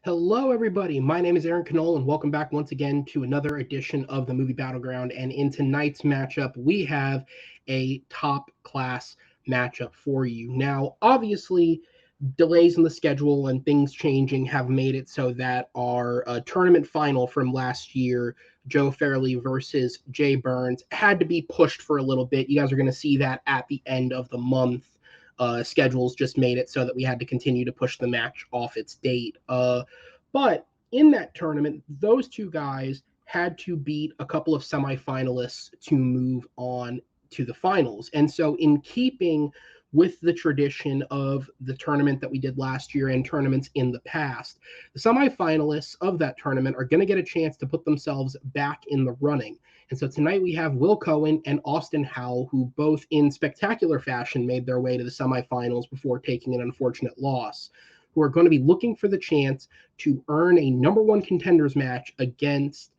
Hello, everybody. My name is Aaron Knoll, and welcome back once again to another edition of the Movie Battleground. And in tonight's matchup, we have a top class matchup for you. Now, obviously, delays in the schedule and things changing have made it so that our tournament final from last year, Joe Fairley versus Jay Burns, had to be pushed for a little bit. You guys are going to see that at the end of the month. Schedules just made it so that we had to continue to push the match off its date. But in that tournament, those two guys had to beat a couple of semi-finalists to move on to the finals. And so in keeping with the tradition of the tournament that we did last year and tournaments in the past, the semi-finalists of that tournament are going to get a chance to put themselves back in the running. And so tonight we have Will Cohen and Austin Howell, who both in spectacular fashion made their way to the semifinals before taking an unfortunate loss, who are going to be looking for the chance to earn a number one contenders match against,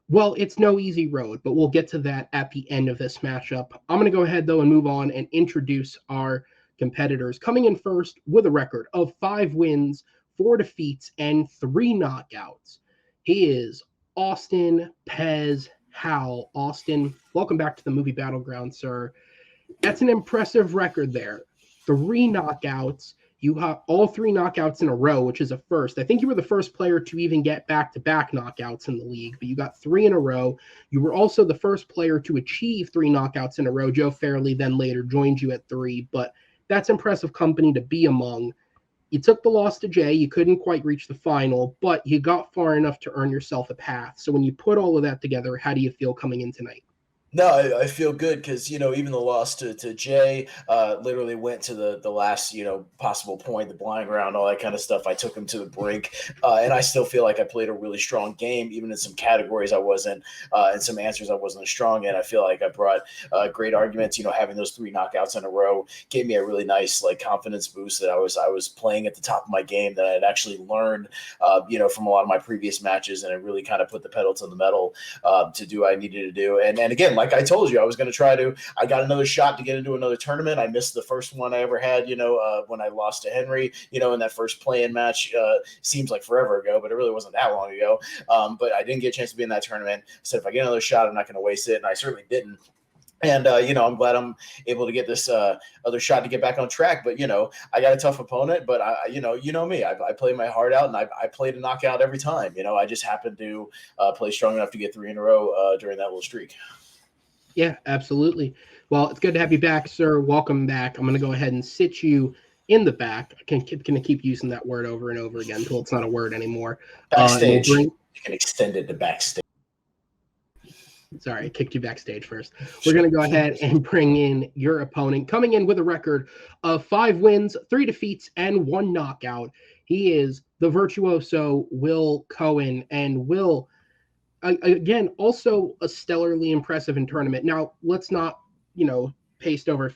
well, it's no easy road, but we'll get to that at the end of this matchup. I'm going to go ahead, though, and move on and introduce our competitors. Coming in first with a record of 5 wins, 4 defeats, and 3 knockouts, he is Austin Pez Howell. Austin, welcome back to the Movie Battleground, sir. That's an impressive record there. 3 knockouts. You have all 3 knockouts in a row, which is a first. I think you were the first player to even get back-to-back knockouts in the league, but you got 3 in a row. You were also the first player to achieve 3 knockouts in a row. Joe Fairley then later joined you at 3, but that's impressive company to be among. You took the loss to Jay. You couldn't quite reach the final, but you got far enough to earn yourself a path. So when you put all of that together, how do you feel coming in tonight? No, I feel good because, even the loss to Jay literally went to the last, possible point, the blind round, all that kind of stuff. I took him to the brink, and I still feel like I played a really strong game, even in some categories I wasn't, and some answers I wasn't as strong in. I feel like I brought great arguments. Having those 3 knockouts in a row gave me a really nice, confidence boost that I was playing at the top of my game, that I had actually learned, from a lot of my previous matches, and it really kind of put the pedal to the metal to do what I needed to do. And again, like I told you, I was going to I got another shot to get into another tournament. I missed the first one I ever had, when I lost to Henry, in that first play-in match. Seems like forever ago, but it really wasn't that long ago. But I didn't get a chance to be in that tournament. So if I get another shot, I'm not going to waste it. And I certainly didn't. And, I'm glad I'm able to get this other shot to get back on track. But, I got a tough opponent, but, you know me. I played my heart out, and I played a knockout every time. I just happened to play strong enough to get 3 in a row during that little streak. Yeah, absolutely. Well, it's good to have you back, sir. Welcome back. I'm going to go ahead and sit you in the back. I can keep using that word over and over again until it's not a word anymore. Backstage. You can extend it to backstage. Sorry, I kicked you backstage first. We're going to go ahead and bring in your opponent. Coming in with a record of 5 wins, 3 defeats, and 1 knockout. He is the Virtuoso Will Cohen. And Will, again, also a stellarly impressive in tournament. Now, let's not, paste over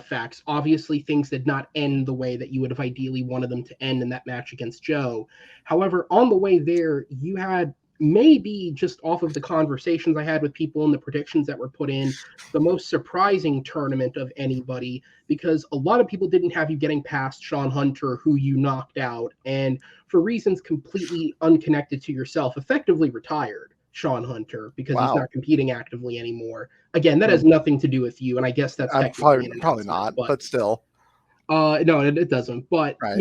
facts. Obviously, things did not end the way that you would have ideally wanted them to end in that match against Joe. However, on the way there, you had, maybe just off of the conversations I had with people and the predictions that were put in, the most surprising tournament of anybody, because a lot of people didn't have you getting past Sean Hunter, who you knocked out, and for reasons completely unconnected to yourself, effectively retired Sean Hunter because he's not competing actively anymore. Again, that has nothing to do with you, and I guess that's probably not, but still. No, it doesn't. But, right.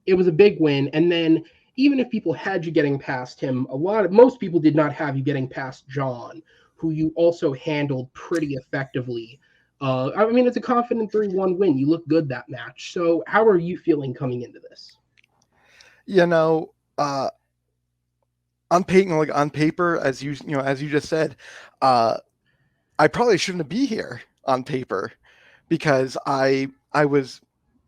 It was a big win, and then even if people had you getting past him, most people did not have you getting past John, who you also handled pretty effectively. It's a confident 3-1 win. You look good that match. So how are you feeling coming into this? On paper, as you just said, I probably shouldn't be here on paper because I was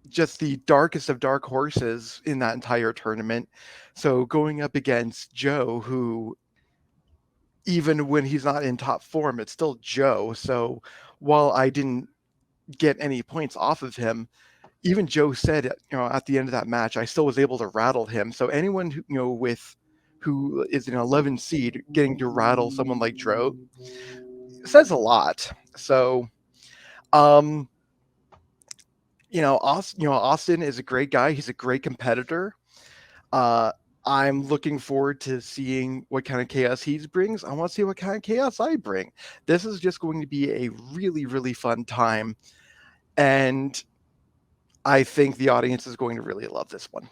just the darkest of dark horses in that entire tournament. So going up against Joe, who even when he's not in top form, it's still Joe. So while I didn't get any points off of him, even Joe said, at the end of that match, I still was able to rattle him. So anyone who is an 11 seed getting to rattle someone like Joe says a lot. So, Austin is a great guy. He's a great competitor. I'm looking forward to seeing what kind of chaos he brings. I want to see what kind of chaos I bring. This is just going to be a really, really fun time. And I think the audience is going to really love this one.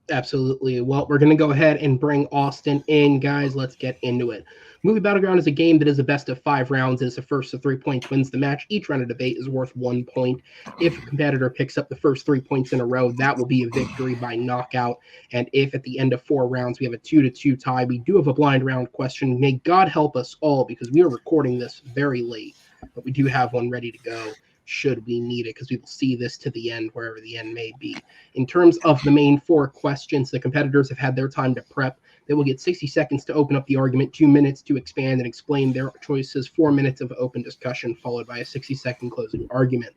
Absolutely. Well, we're going to go ahead and bring Austin in, guys. Let's get into it. Movie Battleground is a game that is a best of 5 rounds. It's the first of 3 points wins the match. Each round of debate is worth 1 point. If a competitor picks up the first 3 points in a row, that will be a victory by knockout. And if at the end of 4 rounds we have a 2-2 tie, we do have a blind round question. May God help us all, because we are recording this very late, but we do have one ready to go should we need it, because we will see this to the end, wherever the end may be. In terms of the main 4 questions, the competitors have had their time to prep. They will get 60 seconds to open up the argument, 2 minutes to expand and explain their choices, 4 minutes of open discussion, followed by a 60-second closing argument.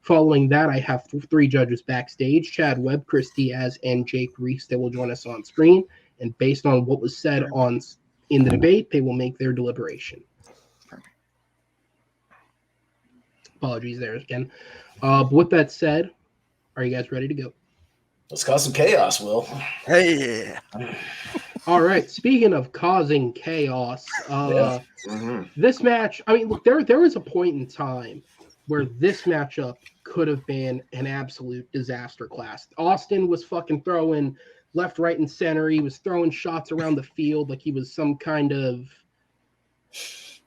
Following that, I have 3 judges backstage, Chad Webb, Chris Diaz, and Jake Reese. They will join us on screen, and based on what was said in the debate, they will make their deliberation. Apologies there again. But with that said, are you guys ready to go? Let's cause some chaos, Will. Hey. All right. Speaking of causing chaos, this match, I mean, look, there was a point in time where this matchup could have been an absolute disaster class. Austin was fucking throwing left, right, and center. He was throwing shots around the field like he was some kind of...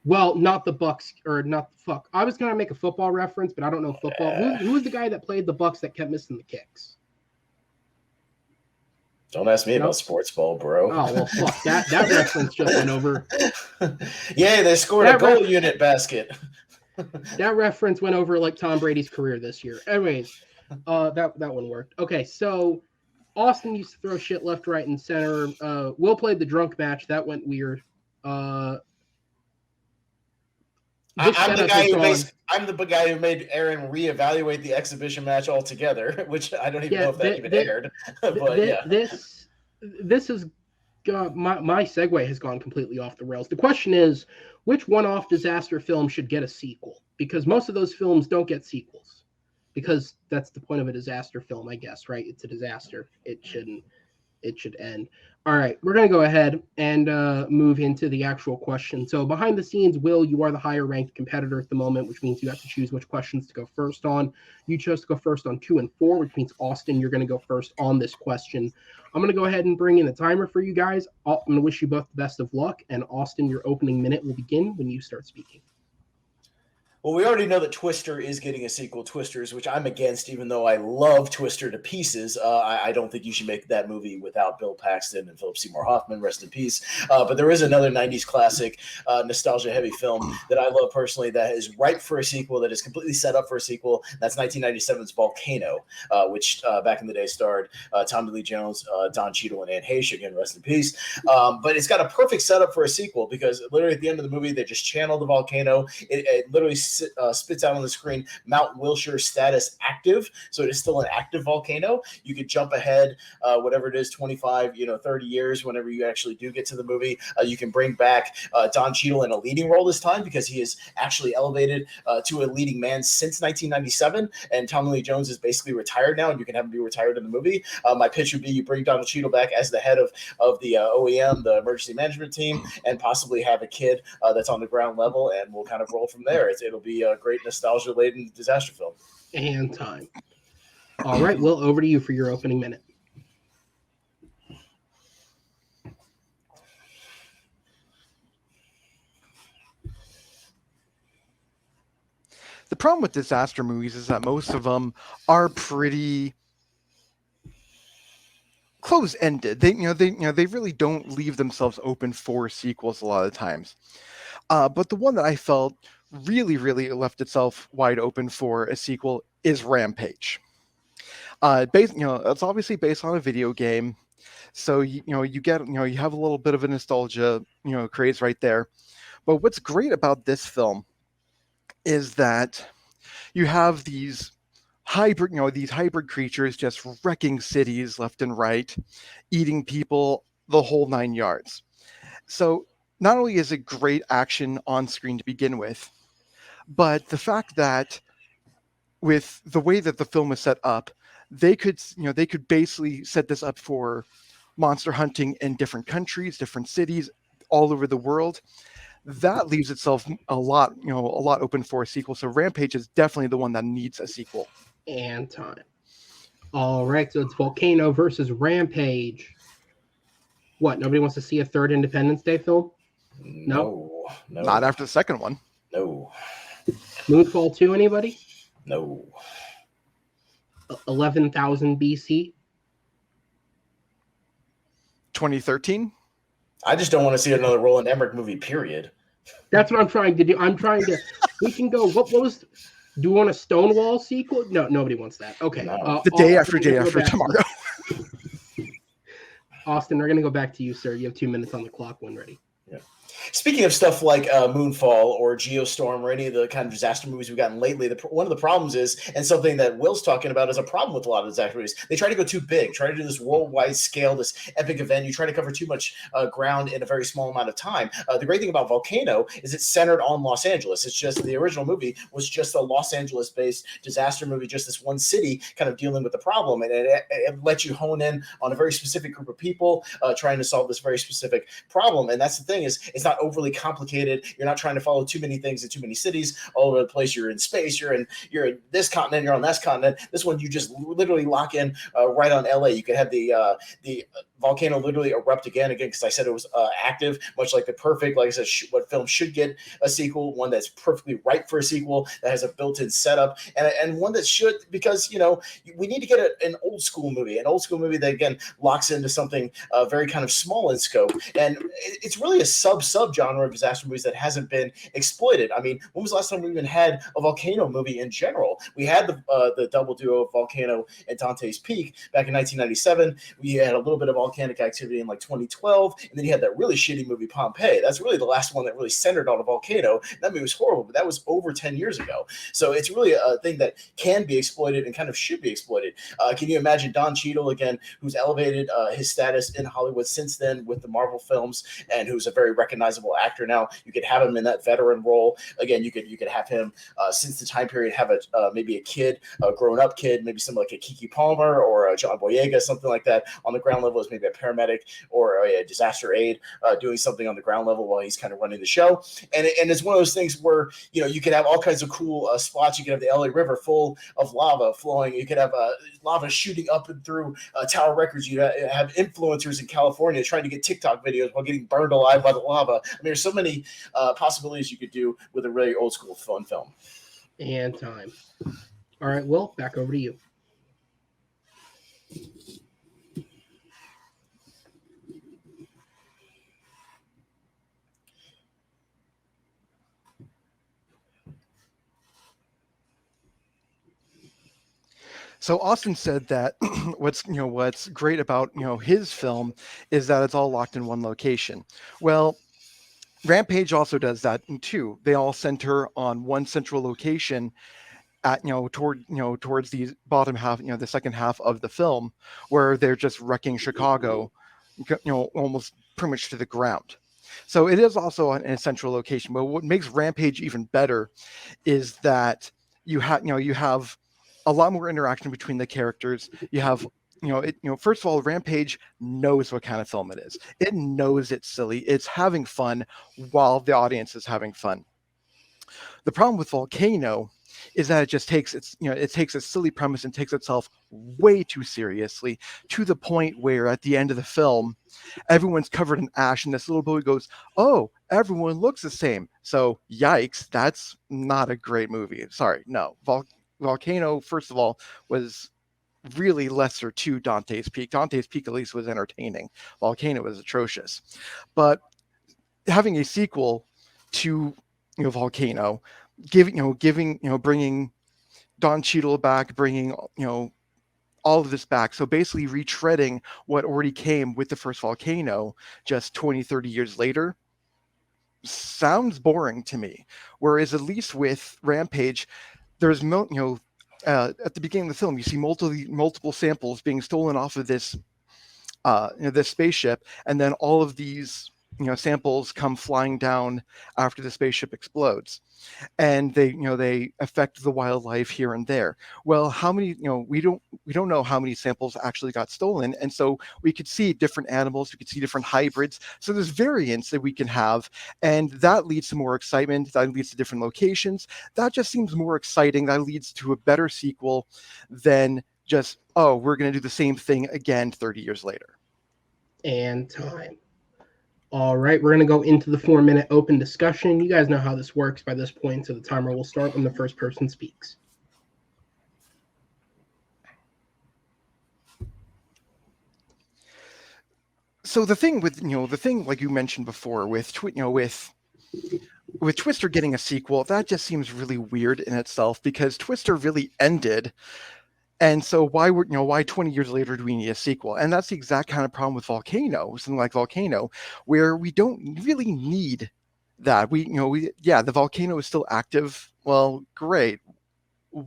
Well, not the Bucks, or not the fuck. I was gonna make a football reference, but I don't know football. Who was the guy that played the Bucks that kept missing the kicks? Don't ask me about sports ball, bro. Oh well, fuck that reference just went over. Yeah, they scored a goal unit basket. That reference went over like Tom Brady's career this year. Anyways, that one worked. Okay, so Austin used to throw shit left, right, and center. Will played the drunk match. That went weird. I'm the guy who made Aaron reevaluate the exhibition match altogether, which I don't even know if that even aired. But this is my segue has gone completely off the rails. The question is, which one-off disaster film should get a sequel? Because most of those films don't get sequels, because that's the point of a disaster film, I guess, right? It's a disaster. It should end. All right, we're going to go ahead and move into the actual question. So behind the scenes, Will, you are the higher ranked competitor at the moment, which means you have to choose which questions to go first on. You chose to go first on 2 and 4, which means, Austin, you're going to go first on this question. I'm going to go ahead and bring in the timer for you guys. I'm going to wish you both the best of luck. And Austin, your opening minute will begin when you start speaking. Well, we already know that Twister is getting a sequel, Twisters, which I'm against, even though I love Twister to pieces. I don't think you should make that movie without Bill Paxton and Philip Seymour Hoffman, rest in peace. But there is another 90s classic, nostalgia-heavy film that I love personally that is ripe for a sequel, that is completely set up for a sequel. That's 1997's Volcano, which back in the day starred Tommy Lee Jones, Don Cheadle, and Anne Heche, again, rest in peace. But it's got a perfect setup for a sequel, because literally at the end of the movie, they just channel the volcano. It literally spits out on the screen Mount Wilshire status active, so it is still an active volcano. You could jump ahead whatever it is, 25 30 years, whenever you actually do get to the movie. You can bring back Don Cheadle in a leading role this time, because he is actually elevated to a leading man since 1997, and Tommy Lee Jones is basically retired now, and you can have him be retired in the movie. My pitch would be you bring Don Cheadle back as the head of the OEM, the emergency management team, and possibly have a kid that's on the ground level, and we'll kind of roll from there. It'll be a great nostalgia-laden disaster film. And time. All right, Will, over to you for your opening minute. The problem with disaster movies is that most of them are pretty close-ended. They really don't leave themselves open for sequels a lot of times. But the one that I felt really left itself wide open for a sequel is Rampage. It's obviously based on a video game. So you get you have a little bit of a nostalgia craze right there. But what's great about this film is that you have these hybrid creatures just wrecking cities left and right, eating people, the whole 9 yards. So not only is it great action on screen to begin with, but the fact that with the way that the film is set up, they could basically set this up for monster hunting in different countries, different cities, all over the world. That leaves itself a lot open for a sequel. So Rampage is definitely the one that needs a sequel. And time. All right, so it's Volcano versus Rampage. What? Nobody wants to see a third Independence Day film? No. Not after the second one. No. Moonfall 2, anybody? No. 11,000 BC? 2013. I just don't want to see another Roland Emmerich movie, period. That's what I'm trying to do. We can go, what was, do you want a Stonewall sequel? No, nobody wants that. Okay. No. The day after tomorrow. Austin, we're going to go back to you, sir. You have 2 minutes on the clock when ready. Yeah. Speaking of stuff like Moonfall or Geostorm or any of the kind of disaster movies we've gotten lately, one of the problems is, and something that Will's talking about is a problem with a lot of disaster movies, they try to go too big, try to do this worldwide scale, this epic event. You try to cover too much ground in a very small amount of time. The great thing about Volcano is it's centered on Los Angeles. It's just the original movie was just a Los Angeles-based disaster movie, just this one city kind of dealing with the problem. And it lets you hone in on a very specific group of people trying to solve this very specific problem. And that's the thing, is it's not overly complicated. You're not trying to follow too many things in too many cities all over the place. You're in space. You're in this continent. You're on this continent. This one you just literally lock in right on LA. You could have the volcano literally erupt again because I said it was active, much like The Perfect. Like I said, what film should get a sequel, one that's perfectly right for a sequel, that has a built-in setup, and one that should, because we need to get an old school movie that again locks into something very kind of small in scope, and it's really a sub genre of disaster movies that hasn't been exploited. I mean, when was the last time we even had a volcano movie in general? We had the double duo of Volcano and Dante's Peak back in 1997. We had a little bit of volcanic activity in like 2012, and then you had that really shitty movie Pompeii. That's really the last one that really centered on a volcano. That movie was horrible, but that was over 10 years ago. So it's really a thing that can be exploited and kind of should be exploited. Can you imagine Don Cheadle again, who's elevated his status in Hollywood since then with the Marvel films, and who's a very recognizable actor now? You could have him in that veteran role again. You could have him since the time period have maybe a kid, a grown-up kid, maybe something like a Keke Palmer or a John Boyega, something like that on the ground level as maybe a paramedic or a disaster aide doing something on the ground level while he's kind of running the show. And it's one of those things where you could have all kinds of cool spots. You could have the LA River full of lava flowing. You could have lava shooting up and through Tower Records. You have influencers in California trying to get TikTok videos while getting burned alive by the lava. I mean, there's so many possibilities you could do with a really old school fun film. And time. All right, Will, back over to you. So Austin said that what's great about his film is that it's all locked in one location. Well, Rampage also does that too. They all center on one central location at towards the bottom half, the second half of the film, where they're just wrecking Chicago, almost pretty much to the ground. So it is also an central location. But what makes Rampage even better is that you have a lot more interaction between the characters. You have first of all, Rampage knows what kind of film it is. It knows it's silly. It's having fun while the audience is having fun. The problem with Volcano is that it just takes it takes a silly premise and takes itself way too seriously, to the point where at the end of the film, everyone's covered in ash, and this little boy goes, "Oh, everyone looks the same." So yikes, that's not a great movie. Sorry, no. Volcano, first of all, was really lesser to Dante's Peak. Dante's Peak at least was entertaining. Volcano was atrocious. But having a sequel to Volcano, bringing Don Cheadle back, bringing all of this back. So basically retreading what already came with the first volcano just 20, 30 years later sounds boring to me. Whereas at least with Rampage, there's at the beginning of the film, you see multiple samples being stolen off of this this spaceship, and then all of these samples come flying down after the spaceship explodes, and they affect the wildlife here and there. Well, how many we don't know how many samples actually got stolen, and so we could see different animals, we could see different hybrids, so there's variants that we can have, and that leads to more excitement, that leads to different locations. That just seems more exciting. That leads to a better sequel than just, oh, we're going to do the same thing again 30 years later. And time. All right, we're going to go into the 4-minute open discussion. You guys know how this works by this point, so the timer will start when the first person speaks. So the thing with like you mentioned before with Twister getting a sequel, that just seems really weird in itself, because Twister really ended. And so why 20 years later do we need a sequel? And that's the exact kind of problem with something like Volcano, where we don't really need that. The volcano is still active. Well, great.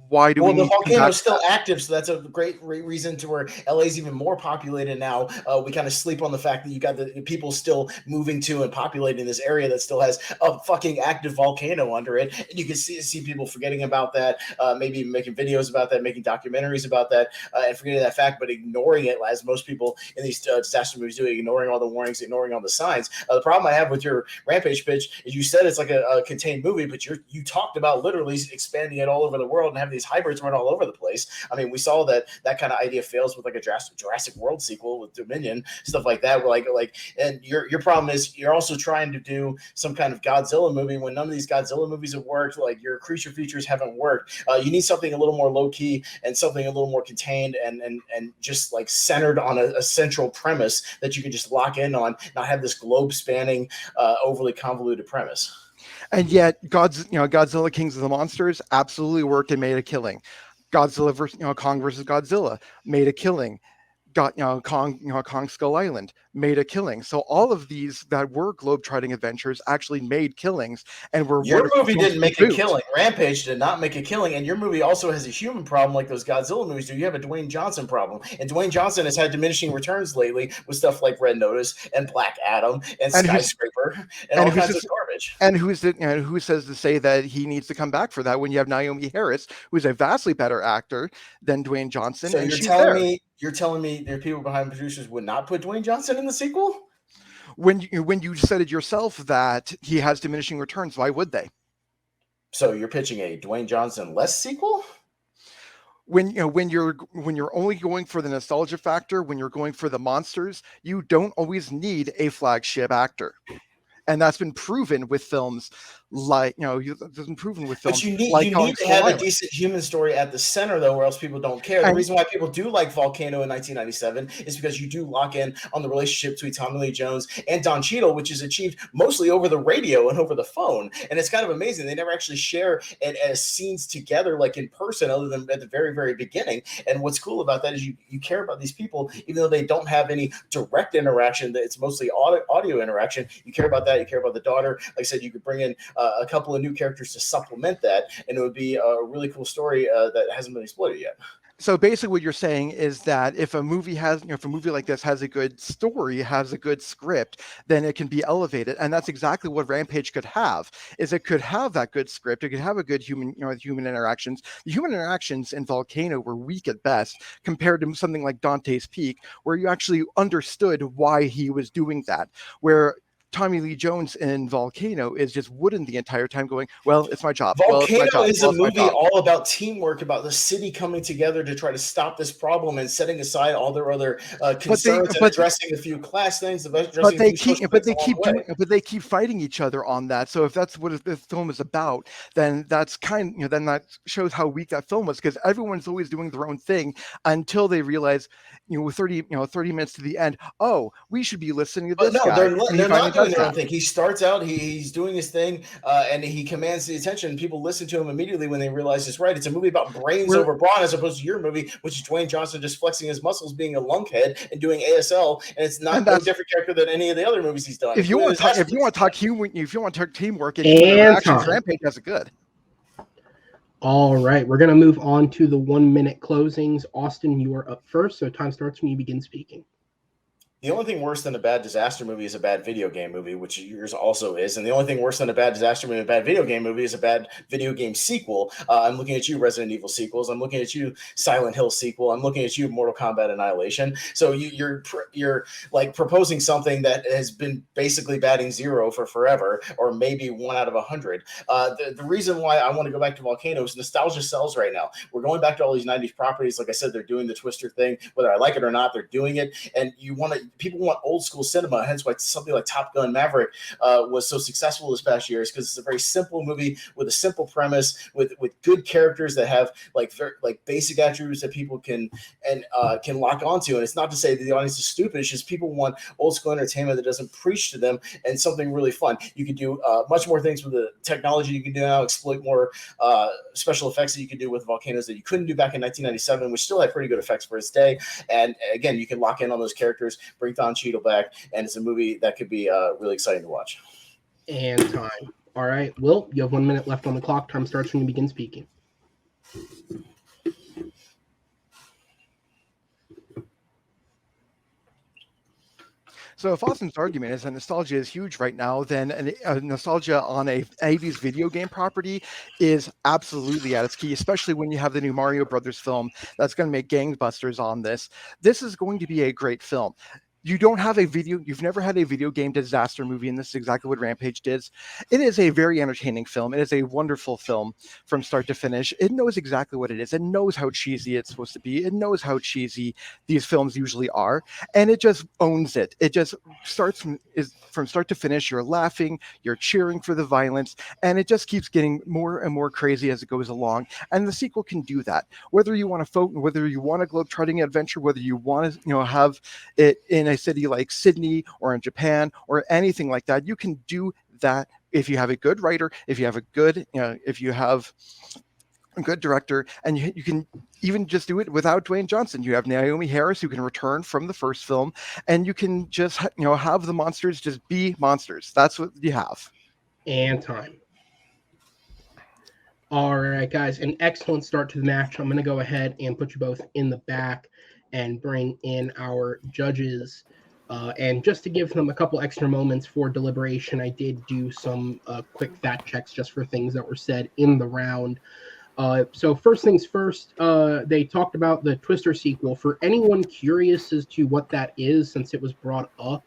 Why do we need the volcano is still active, so that's a great reason to where LA is even more populated now. We kind of sleep on the fact that you got the people still moving to and populating this area that still has a fucking active volcano under it, and you can see people forgetting about that, maybe making videos about that, making documentaries about that, and forgetting that fact, but ignoring it, as most people in these disaster movies do, ignoring all the warnings, ignoring all the signs. The problem I have with your Rampage pitch is you said it's like a contained movie, but you talked about literally expanding it all over the world and have these hybrids run all over the place. I mean, we saw that kind of idea fails with like a Jurassic World sequel with Dominion, stuff like that. We're like, and your problem is you're also trying to do some kind of Godzilla movie when none of these Godzilla movies have worked. Like, your creature features haven't worked. You need something a little more low key and something a little more contained and just like centered on a central premise that you can just lock in on, not have this globe spanning, overly convoluted premise. And yet, Godzilla Kings of the Monsters absolutely worked and made a killing. Godzilla versus Kong versus Godzilla made a killing. Kong Skull Island made a killing. So all of these that were globe-trotting adventures actually made killings, and were your movie didn't make a killing. Rampage did not make a killing, and your movie also has a human problem like those Godzilla movies do. You have a Dwayne Johnson problem, and Dwayne Johnson has had diminishing returns lately with stuff like Red Notice and Black Adam and Skyscraper and all kinds of garbage. And who says to say that he needs to come back for that when you have Naomi Harris, who's a vastly better actor than Dwayne Johnson? So you're telling me there are people behind producers would not put Dwayne Johnson in the sequel? When you said it yourself that he has diminishing returns, why would they? So you're pitching a Dwayne Johnson less sequel? When you're only going for the nostalgia factor, when you're going for the monsters, you don't always need a flagship actor. And that's been proven with films like, it's been proven with films. But you need to have a decent human story at the center, though, or else people don't care. The reason why people do like Volcano in 1997 is because you do lock in on the relationship between Tommy Lee Jones and Don Cheadle, which is achieved mostly over the radio and over the phone. And it's kind of amazing. They never actually share as scenes together, like in person, other than at the very, very beginning. And what's cool about that is you care about these people, even though they don't have any direct interaction. It's mostly audio interaction. You care about that. You care about the daughter. Like I said, you could bring in a couple of new characters to supplement that, and it would be a really cool story that hasn't been exploited yet. So basically what you're saying is that if a movie like this has a good story, has a good script, then it can be elevated. And that's exactly what Rampage could have, is it could have that good script. It could have a good human interactions. The human interactions in Volcano were weak at best compared to something like Dante's Peak, where you actually understood why he was doing that, where Tommy Lee Jones in Volcano is just wooden the entire time going, well, it's my job. Volcano is a movie all about teamwork, about the city coming together to try to stop this problem and setting aside all their other concerns and addressing a few class things. But they keep fighting each other on that. So if that's what the film is about, then that's then that shows how weak that film was, because everyone's always doing their own thing until they realize, 30 minutes to the end, oh, we should be listening to this guy. They're not doing their own thing. He starts out, he's doing his thing, and he commands the attention. People listen to him immediately when they realize it's right. It's a movie about brains over brawn, as opposed to your movie, which is Dwayne Johnson just flexing his muscles, being a lunkhead and doing ASL, and it's no different character than any of the other movies he's done. If you want to talk teamwork and actions, Rampage does it good. All right, we're going to move on to the 1 minute closings. Austin, you are up first, so time starts when you begin speaking. The only thing worse than a bad disaster movie is a bad video game movie, which yours also is. And the only thing worse than a bad disaster movie, a bad video game movie, is a bad video game sequel. I'm looking at you, Resident Evil sequels. I'm looking at you, Silent Hill sequel. I'm looking at you, Mortal Kombat Annihilation. So you're like proposing something that has been basically batting zero for forever, or maybe 1 out of 100. The reason why I want to go back to Volcanoes, nostalgia sells right now. We're going back to all these 90s properties. Like I said, they're doing the Twister thing. Whether I like it or not, they're doing it. And people want old school cinema, hence why something like Top Gun Maverick was so successful this past year, is because it's a very simple movie with a simple premise, with good characters that have like basic attributes that people can lock onto. And it's not to say that the audience is stupid, it's just people want old school entertainment that doesn't preach to them, and something really fun. You can do much more things with the technology you can do now, exploit more special effects that you can do with Volcanoes that you couldn't do back in 1997, which still had pretty good effects for its day. And again, you can lock in on those characters, bring Don Cheadle back, and it's a movie that could be really exciting to watch. And time. All right, Will, you have 1 minute left on the clock. Time starts when you begin speaking. So if Austin's argument is that nostalgia is huge right now, then nostalgia on a 80s video game property is absolutely at its key, especially when you have the new Mario Brothers film that's going to make gangbusters on this. This is going to be a great film. You've never had a video game disaster movie, and this is exactly what Rampage did. It is a very entertaining film. It is a wonderful film from start to finish. It knows exactly what it is. It knows how cheesy it's supposed to be. It knows how cheesy these films usually are, and it just owns it. It just starts from start to finish. You're laughing, you're cheering for the violence, and it just keeps getting more and more crazy as it goes along. And the sequel can do that. Whether you want a globe-trotting adventure, whether you want to, have it in a city like Sydney or in Japan or anything like that, you can do that if you have a good writer, if you have a good director, and you can even just do it without Dwayne Johnson. You have Naomi Harris, who can return from the first film, and you can just have the monsters just be monsters. That's what you have. And time. All right, guys, an excellent start to the match. I'm going to go ahead and put you both in the back and bring in our judges. And just to give them a couple extra moments for deliberation, I did do some quick fact checks just for things that were said in the round. So first things first, they talked about the Twister sequel. For anyone curious as to what that is, since it was brought up,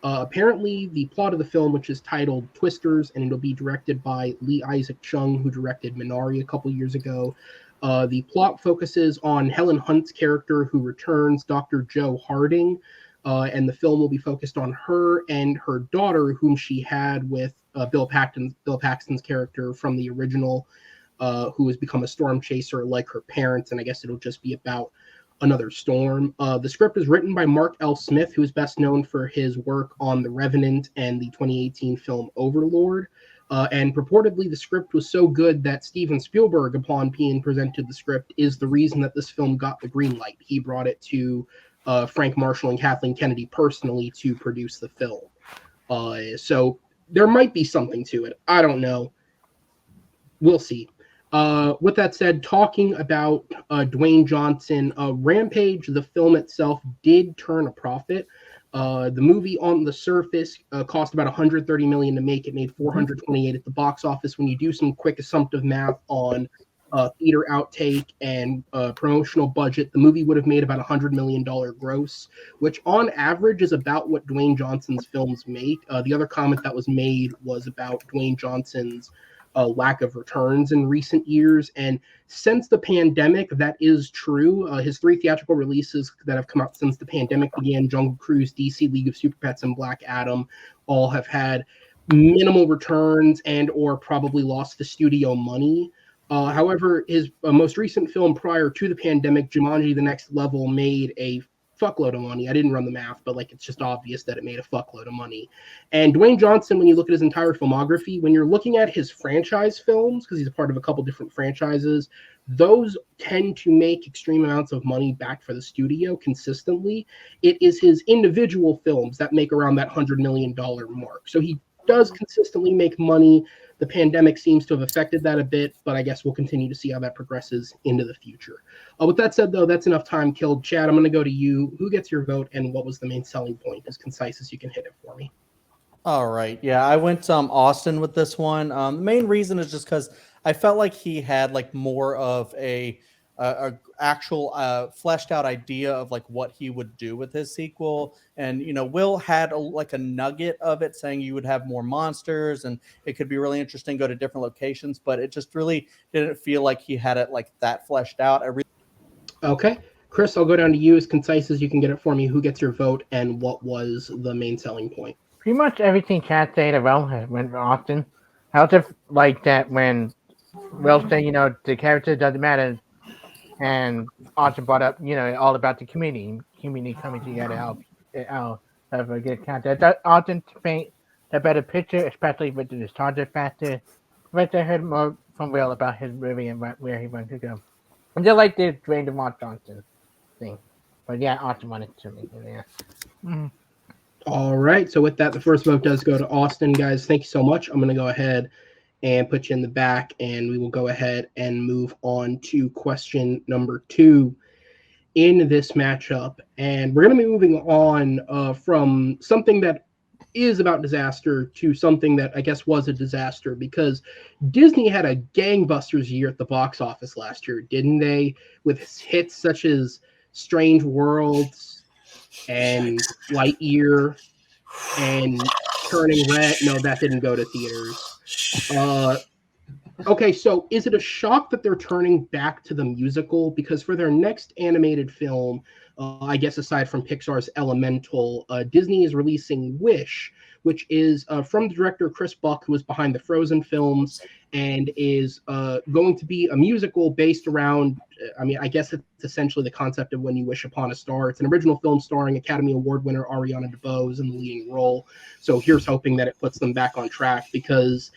apparently the plot of the film, which is titled Twisters, and it'll be directed by Lee Isaac Chung, who directed Minari a couple years ago. The plot focuses on Helen Hunt's character, who returns, Dr. Joe Harding, and the film will be focused on her and her daughter, whom she had with Bill Paxton's character from the original, who has become a storm chaser like her parents, and I guess it'll just be about another storm. The script is written by Mark L. Smith, who is best known for his work on The Revenant and the 2018 film Overlord. And purportedly, the script was so good that Steven Spielberg, upon being presented the script, is the reason that this film got the green light. He brought it to Frank Marshall and Kathleen Kennedy personally to produce the film. So there might be something to it. I don't know. We'll see. With that said, talking about Dwayne Johnson, Rampage, the film itself, did turn a profit. The movie on the surface cost about $130 million to make. It made $428 at the box office. When you do some quick assumptive math on theater outtake and promotional budget, the movie would have made about $100 million gross, which on average is about what Dwayne Johnson's films make. The other comment that was made was about Dwayne Johnson's lack of returns in recent years. And since the pandemic, that is true. His 3 theatrical releases that have come out since the pandemic began, Jungle Cruise, DC League of Super Pets, and Black Adam, all have had minimal returns and or probably lost the studio money. However, his most recent film prior to the pandemic, Jumanji: The Next Level, made a fuckload of money. I didn't run the math, but like it's just obvious that it made a fuckload of money. And Dwayne Johnson, when you look at his entire filmography, when you're looking at his franchise films, because he's a part of a couple different franchises, those tend to make extreme amounts of money back for the studio consistently. It is his individual films that make around that $100 million mark. So he does consistently make money. The pandemic seems to have affected that a bit, but I guess we'll continue to see how that progresses into the future. With that said, though, that's enough time killed. Chad, I'm going to go to you. Who gets your vote, and what was the main selling point? As concise as you can hit it for me. All right. Yeah, I went Austin with this one. The main reason is just because I felt like he had like more of a actual fleshed out idea of like what he would do with his sequel. And Will had like a nugget of it saying you would have more monsters and it could be really interesting, go to different locations, but it just really didn't feel like he had it like that fleshed out. Okay. Chris, I'll go down to you. As concise as you can get it for me. Who gets your vote, and what was the main selling point? Pretty much everything Chad said about went for Austin. I also like that when Will said, the character doesn't matter, and Austin brought up, all about the community coming together to help have a good content. That Austin paint a better picture, especially with the nostalgia factor. But I heard more from Will about his movie and where he wanted to go. I just like the Dwayne DeMont Johnson thing. But yeah, Austin wanted to make it, yeah. Mm-hmm. All right. So with that, the first vote does go to Austin, guys. Thank you so much. I'm going to go ahead and put you in the back, and we will go ahead and move on to question number 2 in this matchup. And we're going to be moving on from something that is about disaster to something that I guess was a disaster, because Disney had a gangbusters year at the box office last year, didn't they? With hits such as Strange Worlds and Lightyear and Turning Red. No, that didn't go to theaters. Okay, so is it a shock that they're turning back to the musical? Because for their next animated film, I guess aside from Pixar's Elemental, Disney is releasing Wish, which is from the director Chris Buck, who was behind the Frozen films, and is going to be a musical based around, I guess it's essentially the concept of When You Wish Upon a Star. It's an original film starring Academy Award winner Ariana DeBose in the leading role. So here's hoping that it puts them back on track, because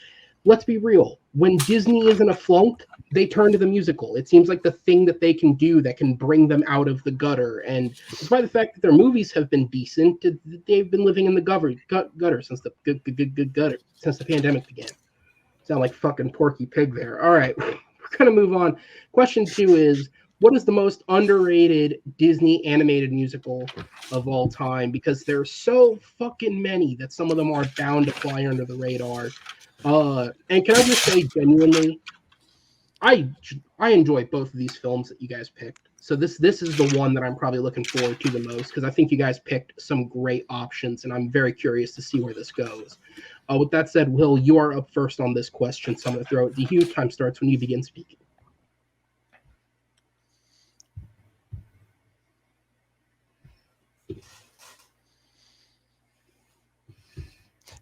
let's be real. When Disney is in a flunk, they turn to the musical. It seems like the thing that they can do that can bring them out of the gutter. And despite the fact that their movies have been decent, they've been living in the gutter since the gutter since the pandemic began. Sound like fucking Porky Pig there. All right, we're gonna move on. Question 2 is, what is the most underrated Disney animated musical of all time? Because there's so fucking many that some of them are bound to fly under the radar. And can I just say genuinely, I enjoy both of these films that you guys picked. So this is the one that I'm probably looking forward to the most, because I think you guys picked some great options, and I'm very curious to see where this goes. With that said, Will, you are up first on this question, so I'm going to throw it to you. Time starts when you begin speaking.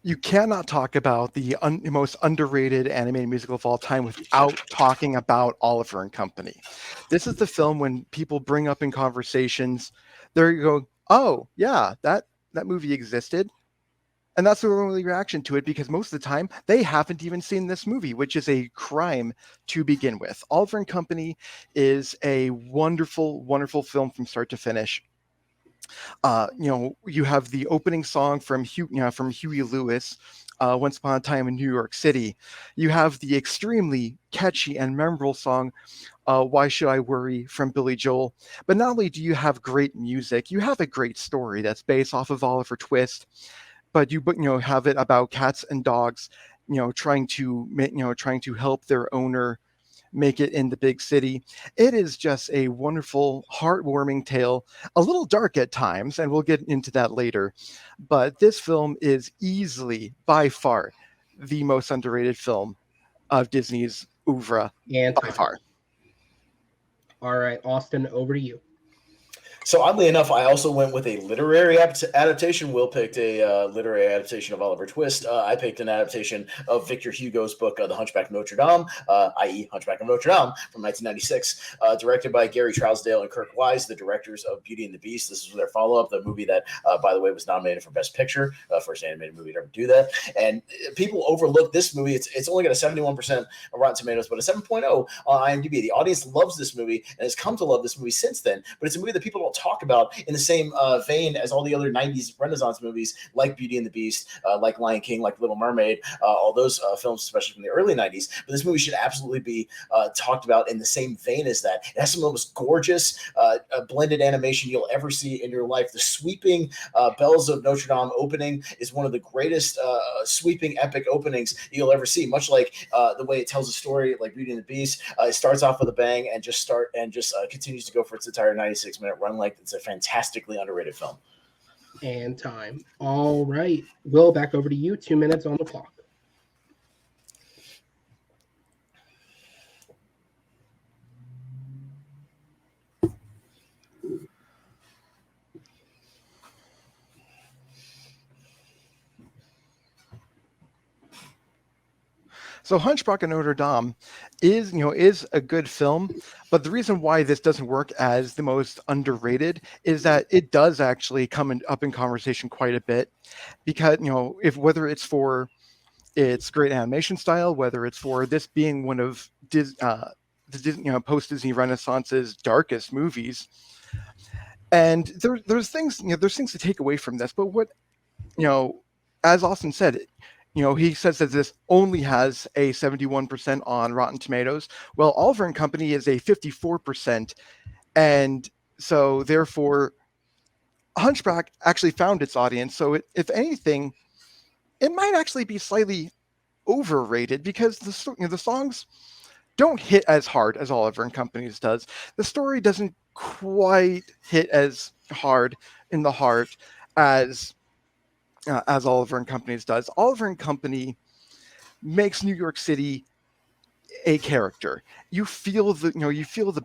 You cannot talk about the most underrated animated musical of all time without talking about Oliver and Company. This is the film when people bring up in conversations, there you go, oh yeah, that movie existed. And that's the only reaction to it, because most of the time they haven't even seen this movie, which is a crime to begin with. Oliver and Company is a wonderful, wonderful film from start to finish. You have the opening song from Huey Lewis, Once Upon a Time in New York City. You have the extremely catchy and memorable song, Why Should I Worry, from Billy Joel. But not only do you have great music, you have a great story that's based off of Oliver Twist, but you have it about cats and dogs, trying to help their owner make it in the big city. It is just a wonderful, heartwarming tale, a little dark at times, and we'll get into that later. But this film is easily, by far, the most underrated film of Disney's oeuvre, by far. All right, Austin, over to you. So oddly enough, I also went with a literary adaptation. Will picked a literary adaptation of Oliver Twist. I picked an adaptation of Victor Hugo's book, The Hunchback of Notre Dame, i.e. Hunchback of Notre Dame from 1996, directed by Gary Trousdale and Kirk Wise, the directors of Beauty and the Beast. This was their follow-up, the movie that, by the way, was nominated for Best Picture, first animated movie to ever do that. And people overlook this movie. It's only got a 71% of Rotten Tomatoes, but a 7.0 on IMDb. The audience loves this movie and has come to love this movie since then, but it's a movie that people don't talk about in the same vein as all the other 90s Renaissance movies like Beauty and the Beast, like Lion King, like Little Mermaid, all those films, especially from the early 90s. But this movie should absolutely be talked about in the same vein as that. It has some of the most gorgeous blended animation you'll ever see in your life. The sweeping Bells of Notre Dame opening is one of the greatest sweeping epic openings you'll ever see, much like the way it tells a story like Beauty and the Beast. It starts off with a bang and just continues to go for its entire 96-minute run length. It's a fantastically underrated film. And time. All right. Will, back over to you. 2 minutes on the clock. So Hunchback of Notre Dame is a good film, but the reason why this doesn't work as the most underrated is that it does actually come up in conversation quite a bit, because whether it's for its great animation style, whether it's for this being one of the post-Disney Renaissance's darkest movies, and there's things to take away from this. But what as Austin said, he says that this only has a 71% on Rotten Tomatoes. Well, Oliver and Company is a 54%. And so therefore, Hunchback actually found its audience. So if anything, it might actually be slightly overrated, because the songs don't hit as hard as Oliver and Company's does. The story doesn't quite hit as hard in the heart as Oliver and Company's does. Oliver and Company makes New York City a character. You feel the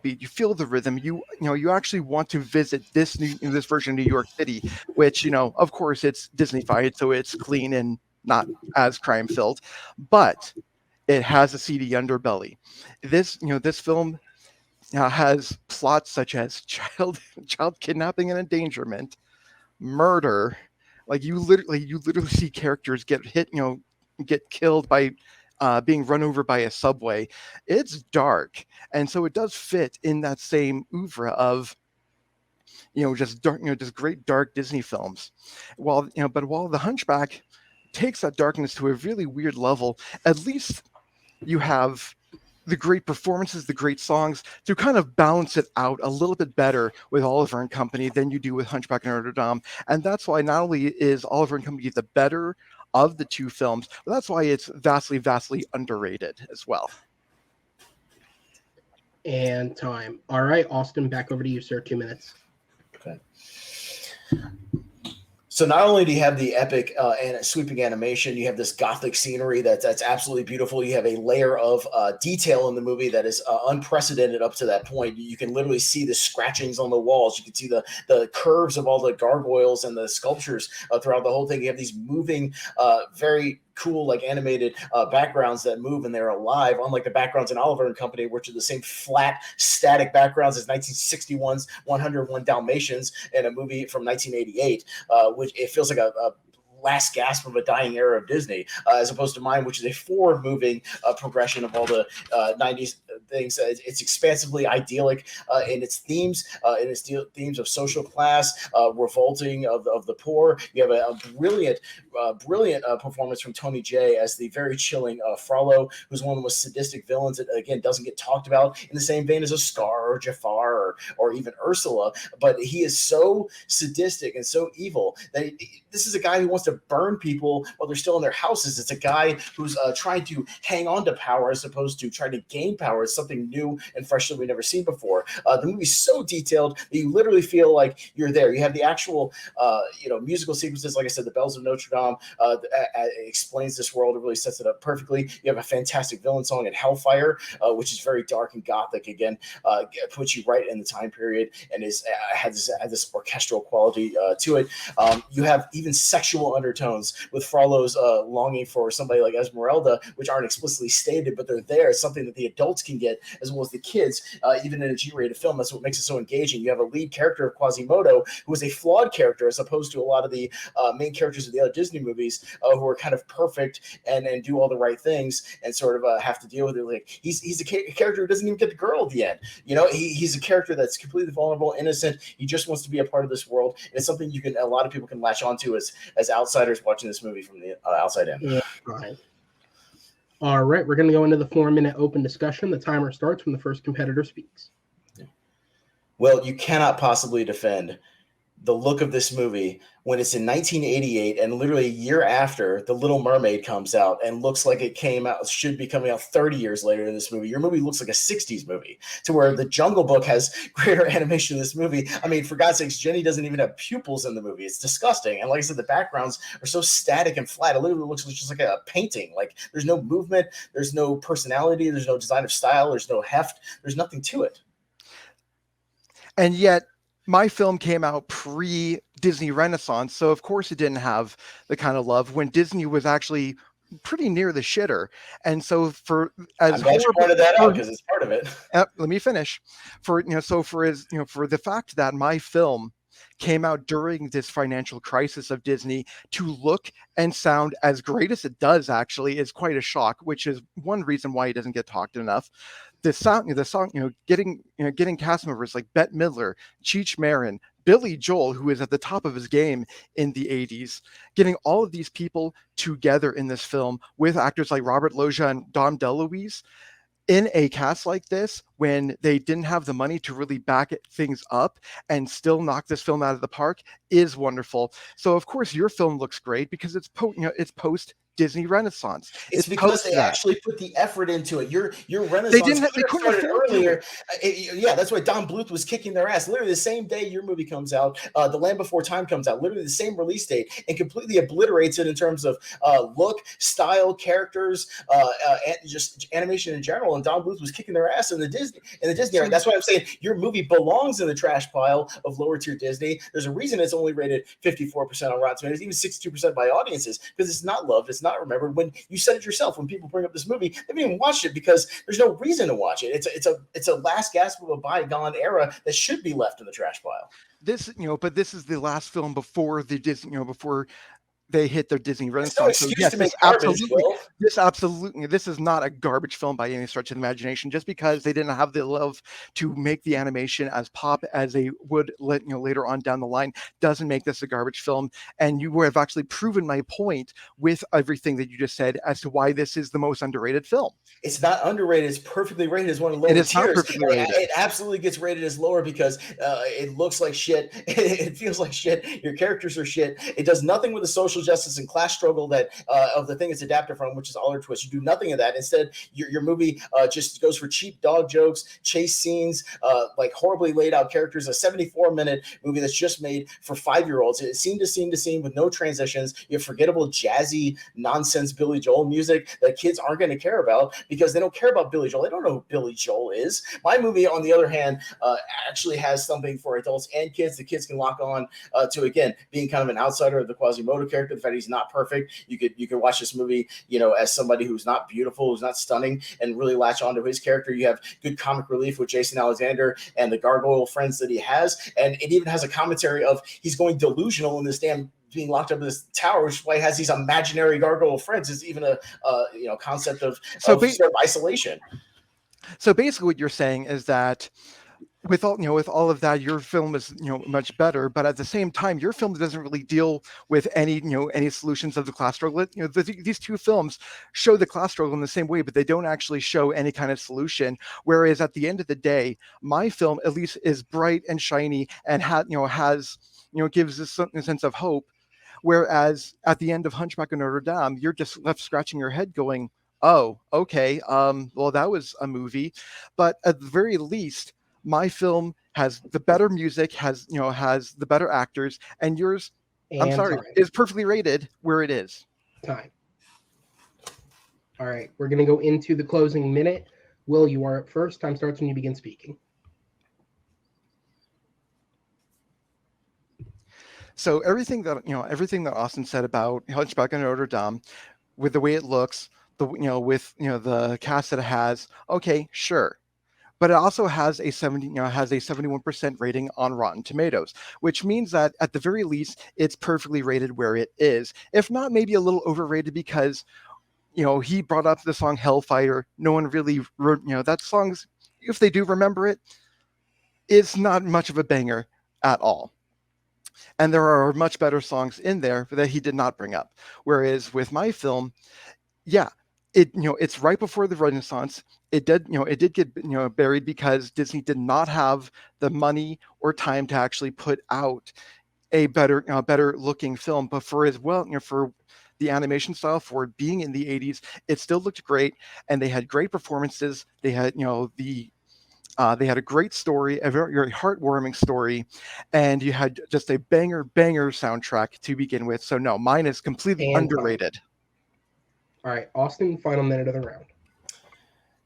beat, you feel the rhythm. You actually want to visit this version of New York City, which of course it's Disney-fied, so it's clean and not as crime filled, but it has a seedy underbelly. This film has plots such as child kidnapping and endangerment, murder. Like you literally see characters get hit, get killed by being run over by a subway. It's dark, and so it does fit in that same oeuvre of just dark, just great dark Disney films. While the Hunchback takes that darkness to a really weird level, at least you have the great performances, the great songs to kind of balance it out a little bit better with Oliver and Company than you do with Hunchback of Notre Dame. And that's why not only is Oliver and Company the better of the two films, but that's why it's vastly, vastly underrated as well. And time. All right, Austin, back over to you, sir. 2 minutes. Okay. So not only do you have the epic and sweeping animation, you have this gothic scenery that's absolutely beautiful. You have a layer of detail in the movie that is unprecedented up to that point. You can literally see the scratchings on the walls. You can see the curves of all the gargoyles and the sculptures throughout the whole thing. You have these moving, very cool, like animated backgrounds that move and they're alive, unlike the backgrounds in Oliver and Company, which are the same flat, static backgrounds as 1961's 101 Dalmatians and a movie from 1988, which it feels like a last gasp of a dying era of Disney, as opposed to mine, which is a forward-moving progression of all the 90s things. It's expansively idyllic in its themes, themes of social class, revolting of the poor. You have a brilliant performance from Tony Jay as the very chilling Frollo, who's one of the most sadistic villains that, again, doesn't get talked about in the same vein as a Scar or Jafar or even Ursula. But he is so sadistic and so evil that this is a guy who wants to burn people while they're still in their houses. It's a guy who's trying to hang on to power as opposed to trying to gain power. It's something new and fresh that we've never seen before. The movie's so detailed that you literally feel like you're there. You have the actual, musical sequences. Like I said, the Bells of Notre Dame explains this world. It really sets it up perfectly. You have a fantastic villain song in Hellfire, which is very dark and gothic. Again, puts you right in the time period and has this orchestral quality to it. You have even sexual undertones with Frollo's longing for somebody like Esmeralda, which aren't explicitly stated, but they're there. It's something that the adults can get as well as the kids, even in a G-rated film. That's what makes it so engaging. You have a lead character of Quasimodo who is a flawed character as opposed to a lot of the main characters of the other Disney movies who are kind of perfect and do all the right things and sort of have to deal with it. Like he's a character who doesn't even get the girl at the end. He's a character that's completely vulnerable, innocent. He just wants to be a part of this world. And it's something a lot of people can latch onto as outsiders watching this movie from the outside in. Yeah, right. All right, we're going to go into the 4-minute open discussion. The timer starts when the first competitor speaks. Well, you cannot possibly defend the look of this movie when it's in 1988 and literally a year after The Little Mermaid comes out and looks like it should be coming out 30 years later in this movie. Your movie looks like a 60s movie, to where The Jungle Book has greater animation in this movie. I mean, for God's sakes, Jenny doesn't even have pupils in the movie. It's disgusting. And like I said, the backgrounds are so static and flat. It literally looks just like a painting. Like there's no movement, there's no personality, there's no design of style, there's no heft, there's nothing to it. And yet my film came out pre-Disney Renaissance, so of course it didn't have the kind of love when Disney was actually pretty near the shitter. And so I'm glad you pointed that out because it's part of it. Let me finish. For the fact that my film came out during this financial crisis of Disney to look and sound as great as it does actually is quite a shock, which is one reason why it doesn't get talked enough. The song, getting cast members like Bette Midler, Cheech Marin, Billy Joel, who is at the top of his game in the 80s, getting all of these people together in this film with actors like Robert Loggia and Dom DeLuise in a cast like this, when they didn't have the money to really back things up and still knock this film out of the park, is wonderful. So of course your film looks great because it's post Disney Renaissance. It's because they actually put the effort into it. Your Renaissance they couldn't started earlier. That's why Don Bluth was kicking their ass. Literally the same day your movie comes out, The Land Before Time comes out, literally the same release date, and completely obliterates it in terms of look, style, characters, and just animation in general. And Don Bluth was kicking their ass in the Disney era. That's why I'm saying your movie belongs in the trash pile of lower tier Disney. There's a reason it's only rated 54% on Rotten Tomatoes, even 62% by audiences, because it's not loved. It's not remembered. When you said it yourself, when people bring up this movie, they haven't even watched it because there's no reason to watch it. It's a last gasp of a bygone era that should be left in the trash pile. But this is the last film before the Disney, before they hit their Disney Renaissance. No excuse to make garbage, this is not a garbage film by any stretch of the imagination. Just because they didn't have the love to make the animation as pop as they would later on down the line doesn't make this a garbage film. And you have actually proven my point with everything that you just said as to why this is the most underrated film. It's not underrated. It's perfectly rated as one of the lower tiers. Not perfectly rated. It absolutely gets rated as lower because it looks like shit. It feels like shit. Your characters are shit. It does nothing with the social justice and class struggle that of the thing it's adapted from, which is Oliver Twist. You do nothing of that. Instead, your movie just goes for cheap dog jokes, chase scenes, like horribly laid out characters. A 74-minute movie that's just made for 5-year-olds. It's scene to scene to scene with no transitions. You have forgettable jazzy nonsense Billy Joel music that kids aren't going to care about because they don't care about Billy Joel. They don't know who Billy Joel is. My movie, on the other hand, actually has something for adults and kids. The kids can lock on to, again, being kind of an outsider of the Quasimodo character. The fact he's not perfect. You could watch this movie, as somebody who's not beautiful, who's not stunning, and really latch onto his character. You have good comic relief with Jason Alexander and the gargoyle friends that he has, and it even has a commentary of he's going delusional in this damn being locked up in this tower, which is why he has these imaginary gargoyle friends. Is even a concept of sort of isolation. So basically, what you're saying is that with all of that, your film is much better, but at the same time, your film doesn't really deal with any solutions of the class struggle. These two films show the class struggle in the same way, but they don't actually show any kind of solution. Whereas at the end of the day, my film at least is bright and shiny and gives us a sense of hope. Whereas at the end of Hunchback of Notre Dame, you're just left scratching your head going, oh, okay, well, that was a movie, but at the very least, my film has the better music, has the better actors, and yours, I'm And sorry, time. is perfectly rated where it is. Time. All right, we're going to go into the closing minute. Will, you are up first. Time starts when you begin speaking. So everything that Austin said about Hunchback of Notre Dame, with the way it looks, the cast that it has, okay, sure. But it also has a 71% rating on Rotten Tomatoes, which means that at the very least, it's perfectly rated where it is. If not, maybe a little overrated because, he brought up the song Hellfire. No one really, that song's, if they do remember it, it's not much of a banger at all. And there are much better songs in there that he did not bring up. Whereas with my film, yeah, it's right before the Renaissance. It did get buried because Disney did not have the money or time to actually put out a better looking film. But for as well, for the animation style, for being in the 80s, it still looked great, and they had great performances. They had they had a great story, a very, very heartwarming story, and you had just a banger soundtrack to begin with. So no, mine is completely And time. underrated. All right, Austin, final minute of the round.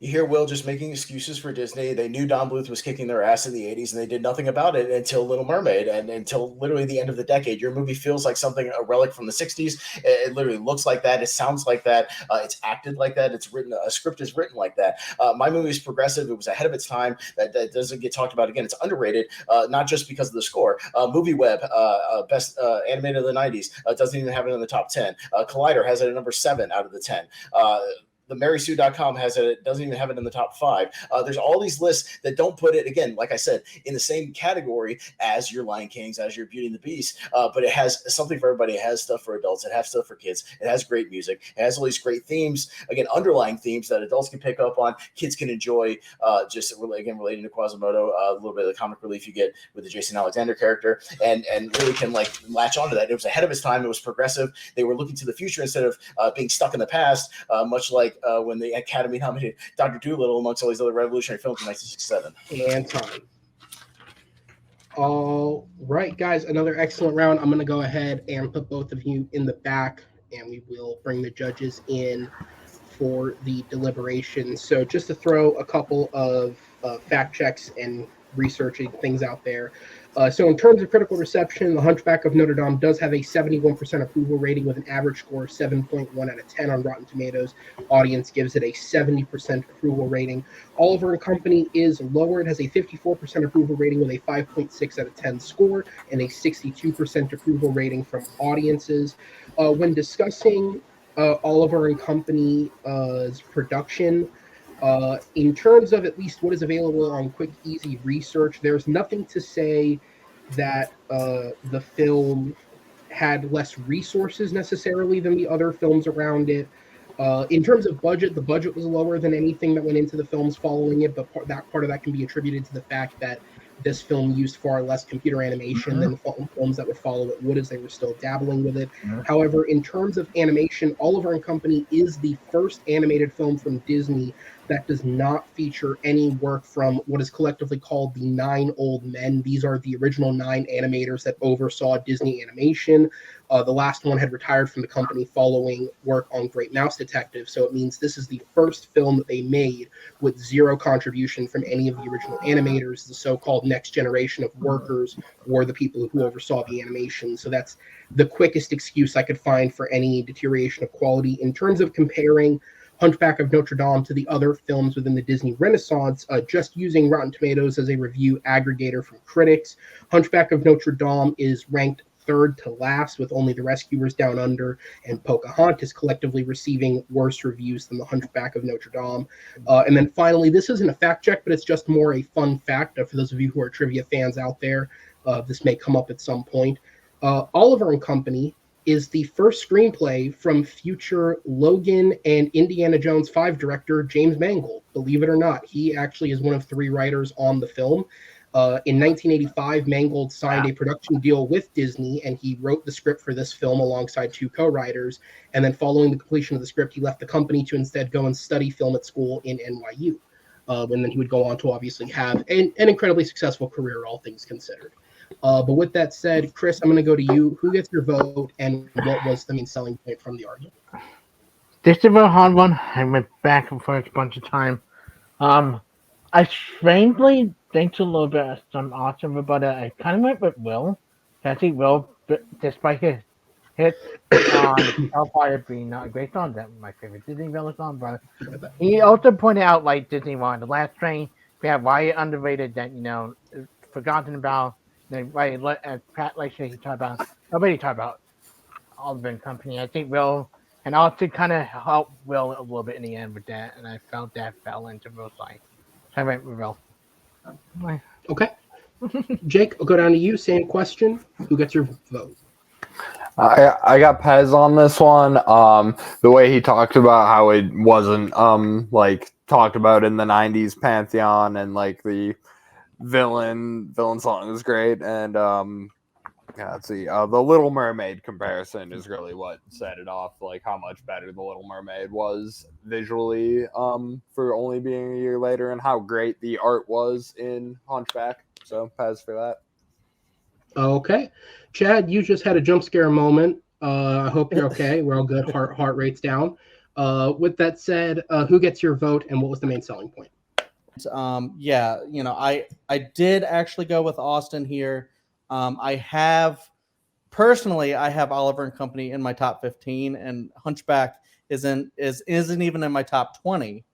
You hear Will just making excuses for Disney. They knew Don Bluth was kicking their ass in the 80s, and they did nothing about it until Little Mermaid and until literally the end of the decade. Your movie feels like something, a relic from the 60s. It literally looks like that. It sounds like that. It's acted like that. It's written, a script is written like that. My movie is progressive. It was ahead of its time. That doesn't get talked about again. It's underrated, not just because of the score. Movie Web, best animated of the 90s, doesn't even have it in the top 10. Collider has it at number 7 out of the 10. The MarySue.com has it doesn't even have it in the top 5. There's all these lists that don't put it, again, like I said, in the same category as your Lion Kings, as your Beauty and the Beast, but it has something for everybody. It has stuff for adults. It has stuff for kids. It has great music. It has all these great themes, again, underlying themes that adults can pick up on, kids can enjoy, just again, relating to Quasimodo, a little bit of the comic relief you get with the Jason Alexander character, and really can like latch onto that. It was ahead of its time. It was progressive. They were looking to the future instead of being stuck in the past, much like when the Academy nominated Dr. Dolittle amongst all these other revolutionary films in 1967. And time. All right, guys, another excellent round. I'm going to go ahead and put both of you in the back, and we will bring the judges in for the deliberation. So just to throw a couple of fact checks and researching things out there. So in terms of critical reception, The Hunchback of Notre Dame does have a 71% approval rating with an average score of 7.1 out of 10 on Rotten Tomatoes. Audience gives it a 70% approval rating. Oliver & Company is lower. It has a 54% approval rating with a 5.6 out of 10 score and a 62% approval rating from audiences. When discussing Oliver & Company's production, in terms of at least what is available on quick, easy research, there's nothing to say that the film had less resources necessarily than the other films around it. In terms of budget, the budget was lower than anything that went into the films following it, but part of that can be attributed to the fact that this film used far less computer animation than films that would follow it would, as they were still dabbling with it. However, in terms of animation, Oliver and Company is the first animated film from Disney that does not feature any work from what is collectively called the 9 Old Men. These are the original 9 animators that oversaw Disney animation. The last one had retired from the company following work on Great Mouse Detective, so it means this is the first film that they made with zero contribution from any of the original animators. The so-called next generation of workers were the people who oversaw the animation, so that's the quickest excuse I could find for any deterioration of quality. In terms of comparing Hunchback of Notre Dame to the other films within the Disney Renaissance, just using Rotten Tomatoes as a review aggregator from critics, Hunchback of Notre Dame is ranked third to last, with only The Rescuers Down Under and Pocahontas collectively receiving worse reviews than The Hunchback of Notre Dame. And then finally, this isn't a fact check, but it's just more a fun fact for those of you who are trivia fans out there. This may come up at some point. Oliver and Company is the first screenplay from future Logan and Indiana Jones 5 director James Mangold. Believe it or not, he actually is one of 3 writers on the film. In 1985, Mangold signed a production deal with Disney, and he wrote the script for this film alongside 2 co-writers. And then following the completion of the script, he left the company to instead go and study film at school in NYU. And then he would go on to obviously have an incredibly successful career, all things considered. But with that said, Chris, I'm going to go to you. Who gets your vote, and what was the main selling point from the argument? This is a real hard one. I went back and forth a bunch of time. I strangely think a little bit of some awesome, but I kind of went with Will. I think Will, despite his hits on Hellfire being not a great song, that's my favorite Disney villain song, but he also pointed out, like Disney One, The Last Train, we have why it underrated that, forgotten about, right, as Pat like he talked about, nobody talked about Oliver & Company. I think Will, and also kind of helped Will a little bit in the end with that, and I felt that fell into Will's side. So I went with Will. Okay. Jake, I'll go down to you. Same question. Who gets your vote? I got Pez on this one. The way he talked about how it wasn't like talked about in the 90s pantheon, and like the villain song is great, and let's see, the Little Mermaid comparison is really what set it off, like how much better the Little Mermaid was visually for only being a year later, and how great the art was in Hunchback. So Pez for that. Okay. Chad, you just had a jump scare moment. I hope you're okay. We're all good. Heart rate's down. With that said, who gets your vote, and what was the main selling point? I did actually go with Austin here. I have Oliver and Company in my top 15, and Hunchback isn't even in my top 20.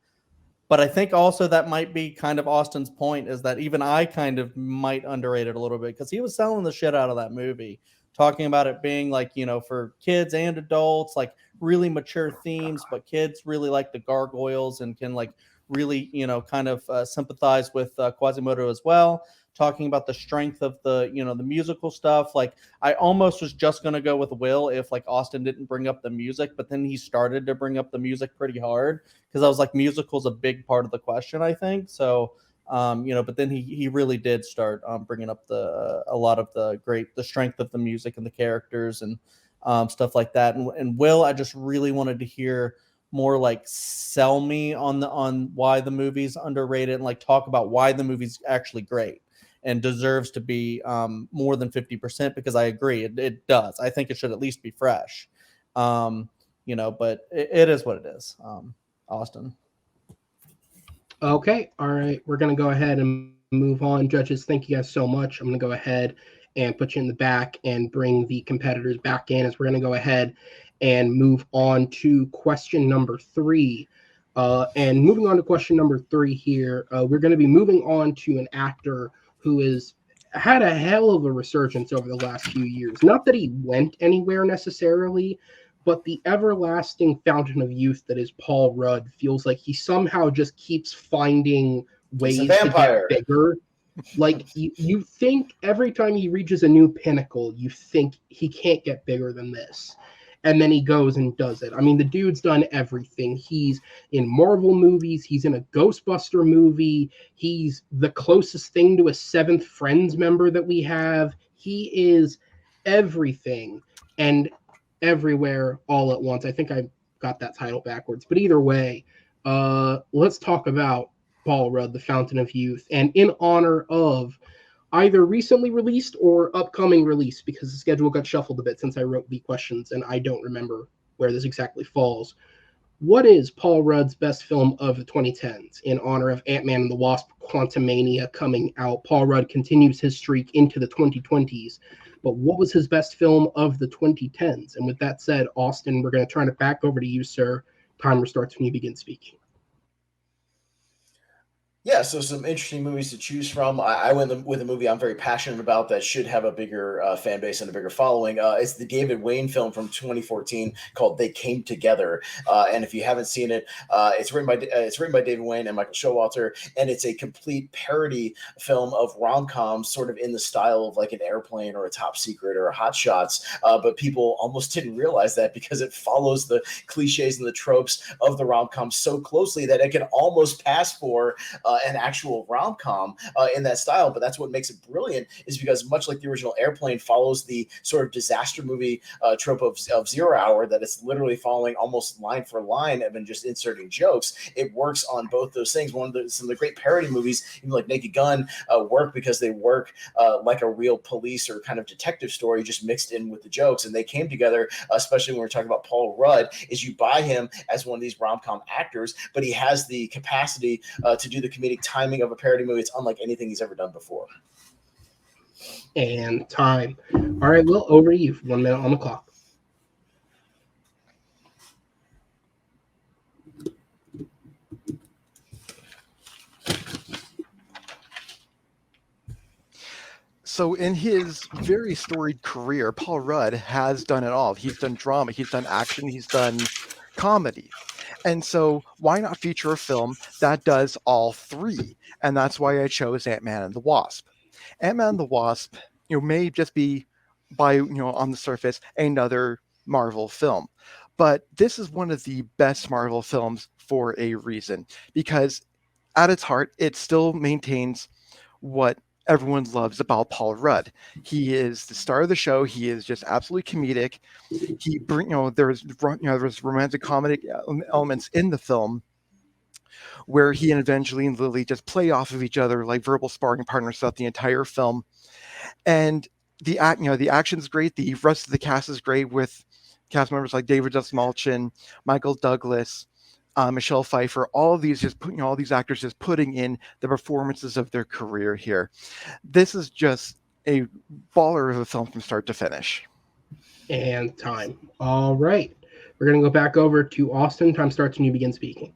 But I think also that might be kind of Austin's point, is that even I kind of might underrate it a little bit, because he was selling the shit out of that movie, talking about it being like, for kids and adults, like really mature themes, but kids really like the gargoyles and can like really, kind of sympathize with Quasimodo as well. Talking about the strength of the, the musical stuff. Like I almost was just going to go with Will if like Austin didn't bring up the music, but then he started to bring up the music pretty hard, because I was like, musical's a big part of the question, I think. So, but then he really did start bringing up a lot of the strength of the music and the characters and stuff like that. And Will, I just really wanted to hear more like sell me on why the movie's underrated, and like talk about why the movie's actually great and deserves to be more than 50%, because I agree it does. I think it should at least be fresh, but it is what it is. Austin. Okay. All right. We're going to go ahead and move on. Judges, thank you guys so much. I'm going to go ahead and put you in the back and bring the competitors back in, as we're going to go ahead and move on to question number 3. And moving on to question number 3 here, we're going to be moving on to an actor who has had a hell of a resurgence over the last few years. Not that he went anywhere necessarily, but the everlasting fountain of youth that is Paul Rudd feels like he somehow just keeps finding ways to get bigger. Like you think every time he reaches a new pinnacle, you think he can't get bigger than this. And then he goes and does it. I mean, the dude's done everything. He's in Marvel movies. He's in a Ghostbuster movie. He's the closest thing to a Seventh Friends member that we have. He is everything and everywhere all at once. I think I got that title backwards. But either way, let's talk about Paul Rudd, the Fountain of Youth. And in honor of either recently released or upcoming release, because the schedule got shuffled a bit since I wrote the questions and I don't remember where this exactly falls. What is Paul Rudd's best film of the 2010s? In honor of Ant-Man and the Wasp: Quantumania coming out, Paul Rudd continues his streak into the 2020s. But what was his best film of the 2010s? And with that said, Austin, we're going to turn it back over to you, sir. Timer starts when you begin speaking. Yeah, so some interesting movies to choose from. I went with a movie I'm very passionate about that should have a bigger fan base and a bigger following. It's the David Wayne film from 2014 called They Came Together. And if you haven't seen it, it's written by David Wayne and Michael Showalter, and it's a complete parody film of rom-coms, sort of in the style of like an Airplane or a Top Secret or a Hot Shots. But people almost didn't realize that, because it follows the cliches and the tropes of the rom-com so closely that it can almost pass for an actual rom-com in that style. But that's what makes it brilliant, is because much like the original Airplane follows the sort of disaster movie trope of Zero Hour, that it's literally following almost line for line and just inserting jokes. It works on both those things. Some of the great parody movies, even like Naked Gun, work because they work like a real police or kind of detective story, just mixed in with the jokes. And they came together, especially when we're talking about Paul Rudd, is you buy him as one of these rom-com actors, but he has the capacity to do the comedic timing of a parody movie. It's unlike anything he's ever done before. And time. All right, Will, over to you for 1 minute on the clock. So in his very storied career, Paul Rudd has done it all. He's done drama, he's done action, he's done comedy. And so why not feature a film that does all three? And that's why I chose Ant-Man and the Wasp. Ant-Man and the Wasp, may just be on the surface another Marvel film. But this is one of the best Marvel films for a reason, because at its heart, it still maintains what everyone loves about Paul Rudd. He is the star of the show. He is just absolutely comedic. There's romantic comedy elements in the film where he and Evangeline Lilly just play off of each other like verbal sparring partners throughout the entire film. And the action's great. The rest of the cast is great, with cast members like David Dastmalchian, Michael Douglas, Michelle Pfeiffer, all of these all these actors just putting in the performances of their career here. This is just a baller of a film from start to finish. And time. All right. We're going to go back over to Austin. Time starts when you begin speaking.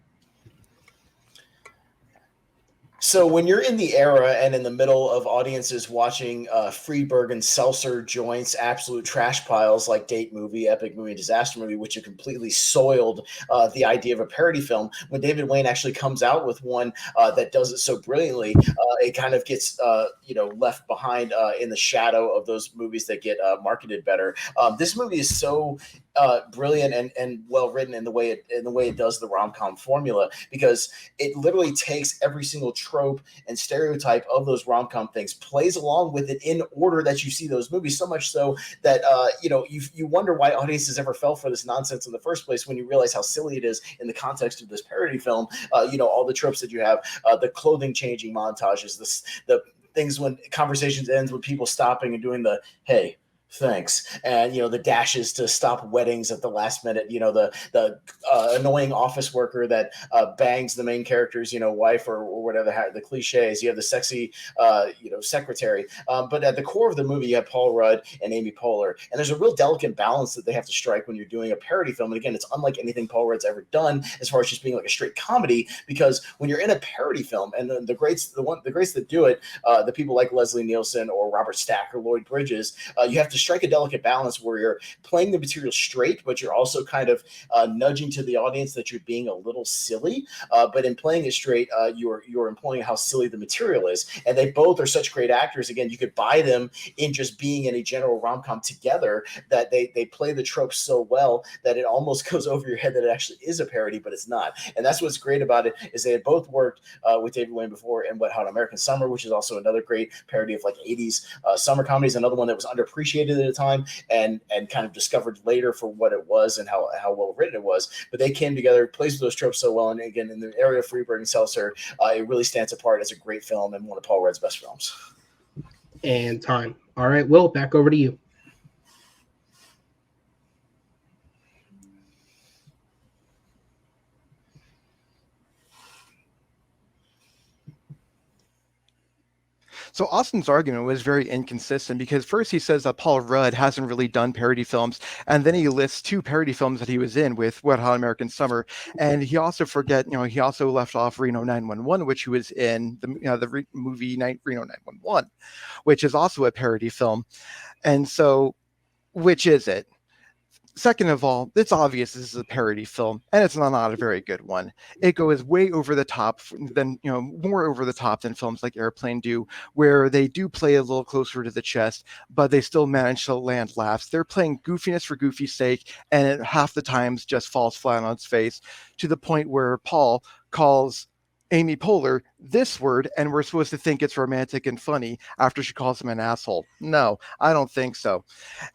So when you're in the era and in the middle of audiences watching Friedberg and Seltzer joints, absolute trash piles like Date Movie, Epic Movie, Disaster Movie, which have completely soiled the idea of a parody film, when David Wayne actually comes out with one that does it so brilliantly, it kind of gets left behind in the shadow of those movies that get marketed better. This movie is so brilliant and well written in the way it does the rom-com formula, because it literally takes every single trope and stereotype of those rom-com things, plays along with it in order that you see those movies, so much so that you wonder why audiences ever fell for this nonsense in the first place, when you realize how silly it is in the context of this parody film. All the tropes that you have, the clothing changing montages, the things when conversations ends with people stopping and doing the hey, thanks, and the dashes to stop weddings at the last minute, the annoying office worker that bangs the main character's wife or whatever, the cliches. You have the sexy secretary, but at the core of the movie you have Paul Rudd and Amy Poehler, and there's a real delicate balance that they have to strike when you're doing a parody film. And again, it's unlike anything Paul Rudd's ever done as far as just being like a straight comedy, because when you're in a parody film, and the greats that do it, the people like Leslie Nielsen or Robert Stack or Lloyd Bridges, you have to strike a delicate balance where you're playing the material straight, but you're also kind of nudging to the audience that you're being a little silly. But in playing it straight, you're employing how silly the material is. And they both are such great actors. Again, you could buy them in just being in a general rom-com together, that they play the tropes so well that it almost goes over your head that it actually is a parody, but it's not. And that's what's great about it, is they had both worked with David Wayne before in Wet Hot American Summer, which is also another great parody of like 80s summer comedies, another one that was underappreciated at the time and kind of discovered later for what it was and how well written it was. But they came together, plays with those tropes so well, and again, in the area of Freeberg and Seltzer, it really stands apart as a great film and one of Paul Rudd's best films. And time. All right, Will, back over to you. So Austin's argument was very inconsistent, because first he says that Paul Rudd hasn't really done parody films, and then he lists two parody films that he was in with Wet Hot American Summer, and he also he also left off Reno 911, which he was in the movie Reno 911, which is also a parody film. And so, which is it? Second of all, it's obvious this is a parody film, and it's not a very good one. It goes way over the top more over the top than films like Airplane do, where they do play a little closer to the chest, but they still manage to land laughs. They're playing goofiness for goofy's sake, and it half the times just falls flat on its face, to the point where Paul calls Amy Poehler this word, and we're supposed to think it's romantic and funny after she calls him an asshole. No, I don't think so.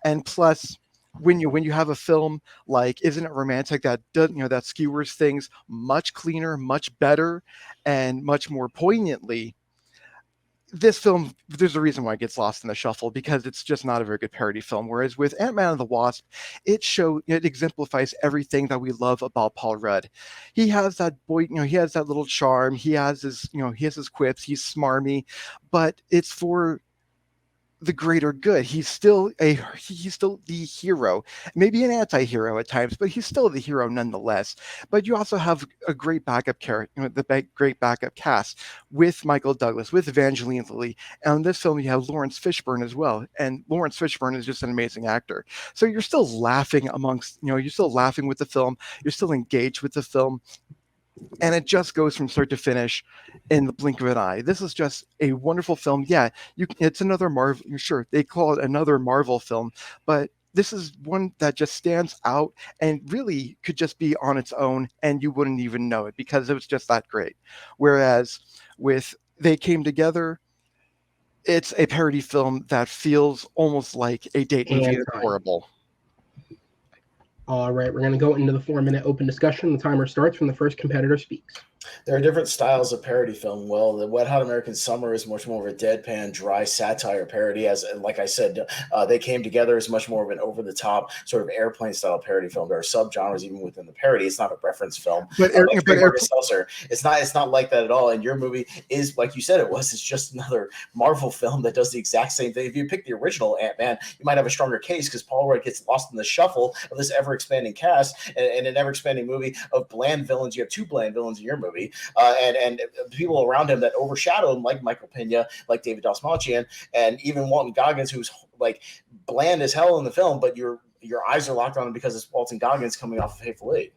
And plus, when you have a film like Isn't It Romantic that does, that skewers things much cleaner, much better, and much more poignantly, this film, there's a reason why it gets lost in the shuffle, because it's just not a very good parody film. Whereas with Ant-Man and the Wasp, it exemplifies everything that we love about Paul Rudd. He has that he has that little charm. He has his quips. He's smarmy, but it's for the greater good. He's still the hero, maybe an anti-hero at times, but he's still the hero nonetheless. But you also have a great backup character, great backup cast with Michael Douglas, with Evangeline Lilly, and in this film you have Lawrence Fishburne as well. And Lawrence Fishburne is just an amazing actor. So you're still laughing you're still laughing with the film. You're still engaged with the film. And it just goes from start to finish in the blink of an eye. This is just a wonderful film. Yeah, it's another Marvel. Sure, they call it another Marvel film, but this is one that just stands out and really could just be on its own, and you wouldn't even know it because it was just that great. Whereas with They Came Together, it's a parody film that feels almost like a date movie. It's horrible. All right, we're going to go into the 4-minute open discussion. The timer starts when the first competitor speaks. There are different styles of parody film. Well, the Wet Hot American Summer is much more of a deadpan, dry satire parody. As like I said, They Came Together is much more of an over-the-top sort of airplane-style parody film. There are subgenres even within the parody. It's not a reference film. But it's not like that at all. And your movie is, like you said, it's just another Marvel film that does the exact same thing. If you pick the original Ant-Man, you might have a stronger case because Paul Rudd gets lost in the shuffle of this ever-expanding cast and an ever-expanding movie of bland villains. You have 2 bland villains in your movie. And people around him that overshadow him, like Michael Pena, like David Dastmalchian, and even Walton Goggins, who's like bland as hell in the film, but your eyes are locked on him because it's Walton Goggins coming off of Hateful Eight.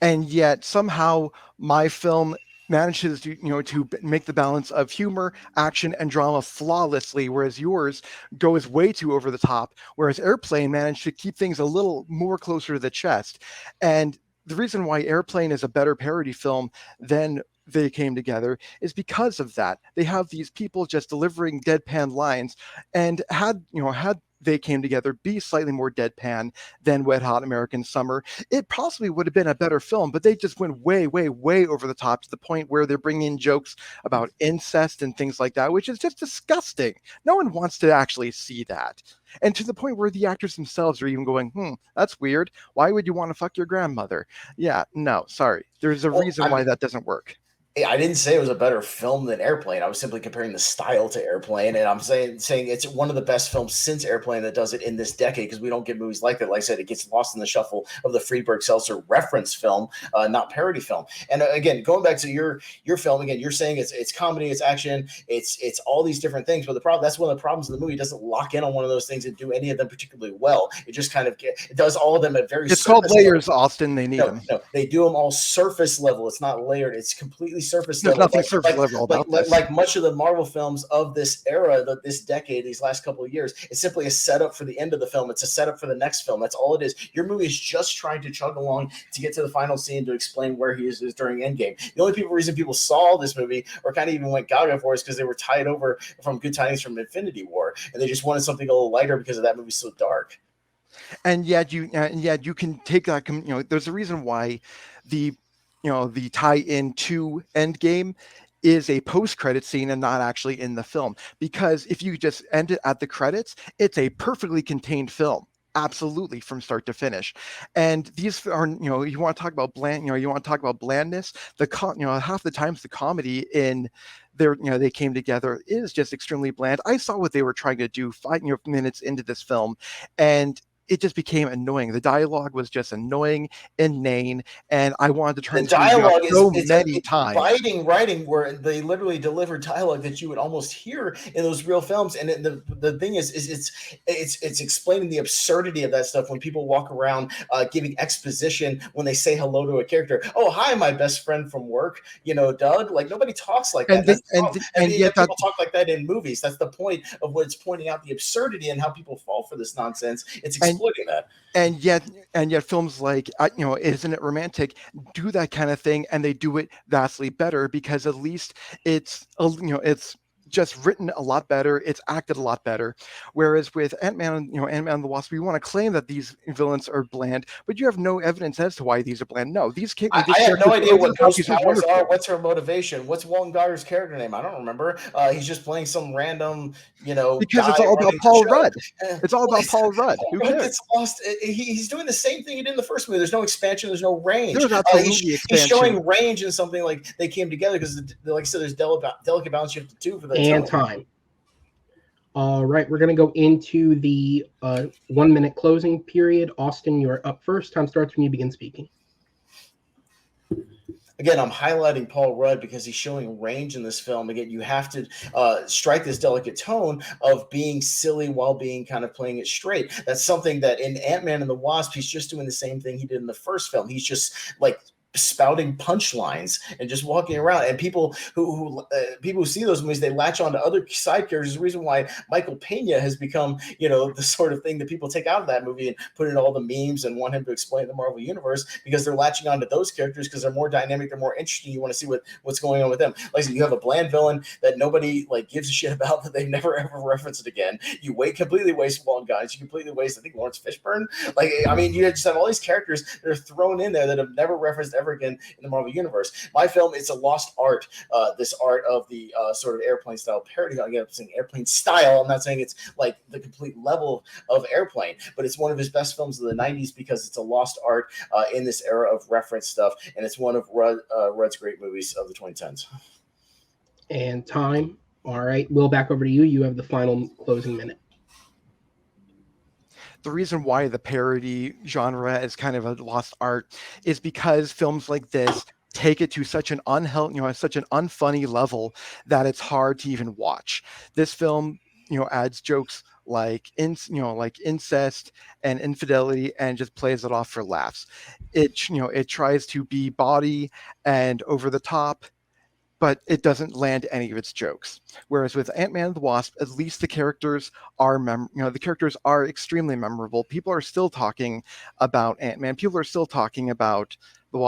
And yet somehow my film manages to make the balance of humor, action, and drama flawlessly, whereas yours goes way too over the top, whereas Airplane managed to keep things a little more closer to the chest. And the reason why Airplane is a better parody film than They Came Together is because of that. They have these people just delivering deadpan lines, and had They Came Together be slightly more deadpan than Wet Hot American Summer, it possibly would have been a better film, but they just went way, way, way over the top to the point where they're bringing in jokes about incest and things like that, which is just disgusting. No one wants to actually see that. And to the point where the actors themselves are even going, that's weird. Why would you want to fuck your grandmother? Yeah, no, sorry. There's a reason why that doesn't work. I didn't say it was a better film than Airplane. I was simply comparing the style to Airplane, and I'm saying it's one of the best films since Airplane that does it in this decade, because we don't get movies like that. Like I said, it gets lost in the shuffle of the Friedberg-Seltzer reference film, not parody film. And again, going back to your film, again, you're saying it's comedy, it's action, it's all these different things. But that's one of the problems of the movie. It doesn't lock in on one of those things and do any of them particularly well. It just kind of it does all of them at very. It's called layers, level. Austin. They need them. No, they do them all surface level. It's not layered. It's completely surface level. There's nothing surface level about this. Like much of the Marvel films of this era, this decade, these last couple of years, it's simply a setup for the end of the film. It's a setup for the next film. That's all it is. Your movie is just trying to chug along to get to the final scene to explain where he is during Endgame. The only reason people saw this movie or kind of even went gaga for it is because they were tied over from Good Tidings from Infinity War, and they just wanted something a little lighter because of that movie's so dark. And yet you can take that. There's a reason why the tie-in to Endgame is a post-credit scene and not actually in the film. Because if you just end it at the credits, it's a perfectly contained film. Absolutely, from start to finish. And these are, you want to talk about blandness. Half the times the comedy in They Came Together is just extremely bland. I saw what they were trying to do 5 minutes into this film, and it just became annoying. The dialogue was just annoying, inane, and I wanted to turn the dialogue many times. Biting writing where they literally deliver dialogue that you would almost hear in those real films. And the thing is it's explaining the absurdity of that stuff when people walk around giving exposition when they say hello to a character. Oh, hi, my best friend from work. Doug. Like nobody talks like that. And yet people talk like that in movies. That's the point of what it's pointing out, the absurdity and how people fall for this nonsense. It's explaining exploiting that. And yet films like Isn't It Romantic do that kind of thing, and they do it vastly better because at least it's just written a lot better, it's acted a lot better. Whereas with Ant-Man and the Wasp, we want to claim that these villains are bland, but you have no evidence as to why these are bland. No, these I have no idea what those these are powers wonderful. are. What's her motivation? What's Walton Goddard's character name? I don't remember. He's just playing some random, because guy it's all about running the Paul show. Rudd. It's all about Paul Rudd. Who Rudd cares? gets lost. He's doing the same thing he did in the first movie. There's no expansion. There's no range. There's absolutely He's expansion. showing range in something like they came together because, like I said, there's delicate balance you have to do for that. And time. All right, we're going to go into the 1 minute closing period. Austin, you're up first. Time starts when you begin speaking. Again, I'm highlighting Paul Rudd because he's showing range in this film. Again, you have to strike this delicate tone of being silly while being kind of playing it straight. That's something that in Ant-Man and the Wasp, he's just doing the same thing he did in the first film. He's just like spouting punchlines and just walking around, and people who see those movies, they latch on to other side characters. The reason why Michael Pena has become the sort of thing that people take out of that movie and put in all the memes and want him to explain the Marvel universe, because they're latching on to those characters because they're more dynamic, they're more interesting. You want to see what's going on with them. Like I said, you have a bland villain that nobody gives a shit about, that they never ever reference it again. You completely waste Walton Goddard. You completely waste, I think, Lawrence Fishburne. You just have all these characters that are thrown in there that have never referenced ever again in the Marvel universe. My film, it's a lost art. This art of the sort of airplane style parody. Again, I'm saying airplane style. I'm not saying it's like the complete level of Airplane, but it's one of his best films of the 90s because it's a lost art in this era of reference stuff, and it's one of Rudd's great movies of the 2010s. And time. All right, Will, back over to you. You have the final closing minute. The reason why the parody genre is kind of a lost art is because films like this take it to such an such an unfunny level that it's hard to even watch. This film, adds jokes like incest and infidelity and just plays it off for laughs. It tries to be bawdy and over the top, but it doesn't land any of its jokes. Whereas with Ant-Man and the Wasp, at least the characters are the characters are extremely memorable. People are still talking about Ant-Man. People are still talking about the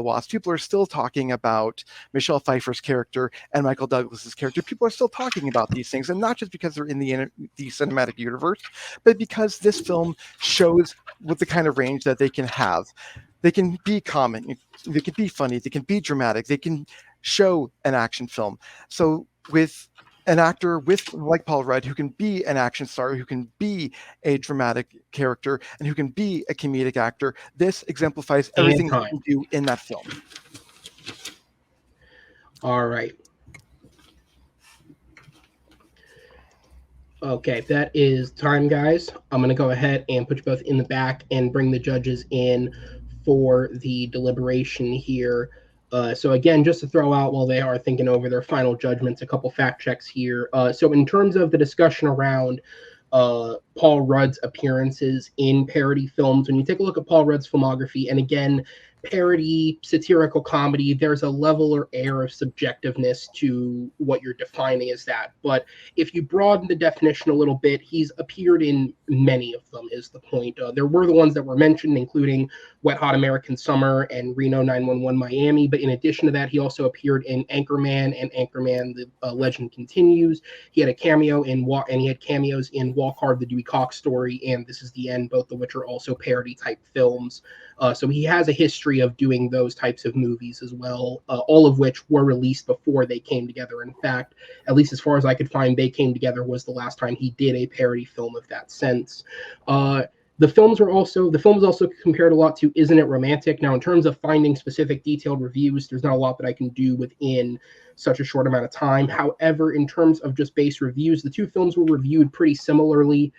Wasp. People are still talking about Michelle Pfeiffer's character and Michael Douglas's character. People are still talking about these things, and not just because they're in the cinematic universe, but because this film shows what the kind of range that they can have. They can be comic, they can be funny, they can be dramatic, they can show an action film. So with an actor like Paul Rudd, who can be an action star, who can be a dramatic character, and who can be a comedic actor, this exemplifies everything you can do in that film. All right. Okay, that is time, guys. I'm going to go ahead and put you both in the back and bring the judges in for the deliberation here. So again, just to throw out while they are thinking over their final judgments, a couple fact checks here. So in terms of the discussion around Paul Rudd's appearances in parody films, when you take a look at Paul Rudd's filmography, and again, parody, satirical comedy, there's a level or air of subjectiveness to what you're defining as that. But if you broaden the definition a little bit, he's appeared in many of them, is the point. There were the ones that were mentioned, including Wet Hot American Summer and Reno 911 Miami. But in addition to that, he also appeared in Anchorman and Anchorman: The Legend Continues. He had a cameo and he had cameos in Walk Hard: The Dewey Cox Story and This Is the End, both of which are also parody type films. So he has a history of doing those types of movies as well, all of which were released before they came together. In fact, at least as far as I could find, They Came Together was the last time he did a parody film of that sense. The film was also compared a lot to Isn't It Romantic? Now, in terms of finding specific detailed reviews, there's not a lot that I can do within such a short amount of time. However, in terms of just base reviews, the two films were reviewed pretty similarly.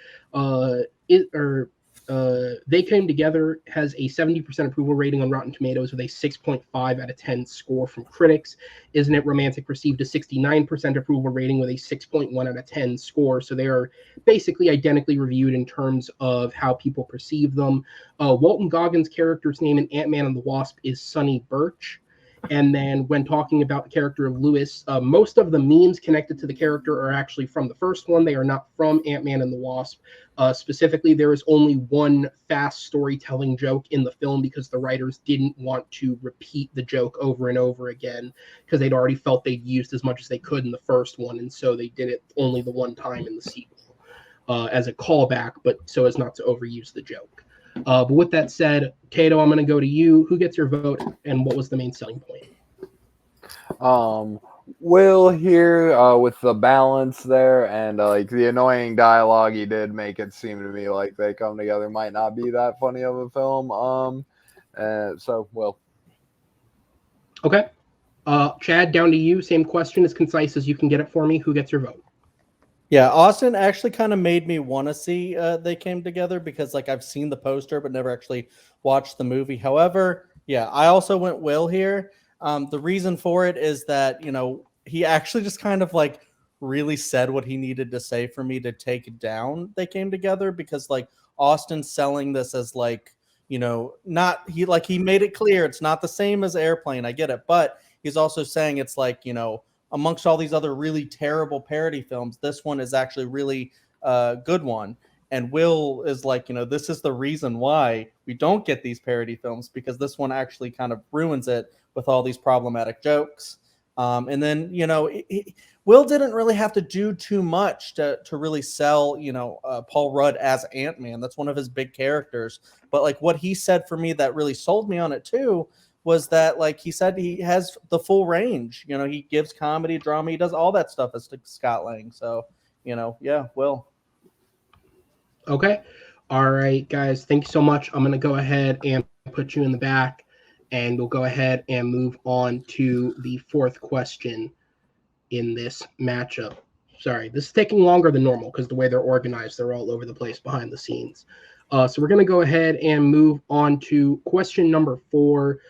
They Came Together has a 70% approval rating on Rotten Tomatoes with a 6.5 out of 10 score from critics. Isn't It Romantic received a 69% approval rating with a 6.1 out of 10 score. So they are basically identically reviewed in terms of how people perceive them. Walton Goggins' character's name in Ant-Man and the Wasp is Sonny Birch. And then when talking about the character of Lewis, most of the memes connected to the character are actually from the first one. They are not from Ant-Man and the Wasp. Specifically, there is only one fast storytelling joke in the film because the writers didn't want to repeat the joke over and over again because they'd already felt they'd used as much as they could in the first one. And so they did it only the one time in the sequel as a callback, but so as not to overuse the joke. But with that said, Tato, I'm going to go to you. Who gets your vote, and what was the main selling point? Will here with the balance there and like the annoying dialogue he did make it seem to me like They Come Together might not be that funny of a film. So Will. Okay. Chad, down to you. Same question, as concise as you can get it for me. Who gets your vote? Yeah, Austin actually kind of made me want to see They Came Together because like I've seen the poster but never actually watched the movie. However, yeah, I also went Will here. The reason for it is that, you know, he actually just kind of like really said what he needed to say for me to take down They Came Together because like Austin's selling this as like, you know, not he made it clear it's not the same as Airplane. I get it, but he's also saying it's like, you know, amongst all these other really terrible parody films, this one is actually really good one. And Will is like, you know, this is the reason why we don't get these parody films because this one actually kind of ruins it with all these problematic jokes. And then, you know, Will didn't really have to do too much to really sell, you know, Paul Rudd as Ant-Man. That's one of his big characters. But like what he said for me that really sold me on it too was that like he said he has the full range. You know, he gives comedy, drama, he does all that stuff as Scott Lang. So, you know, yeah, Will. Okay. All right, guys. Thank you so much. I'm going to go ahead and put you in the back, and we'll go ahead and move on to the fourth question in this matchup. Sorry, this is taking longer than normal because the way they're organized, they're all over the place behind the scenes. So we're going to go ahead and move on to question number 4.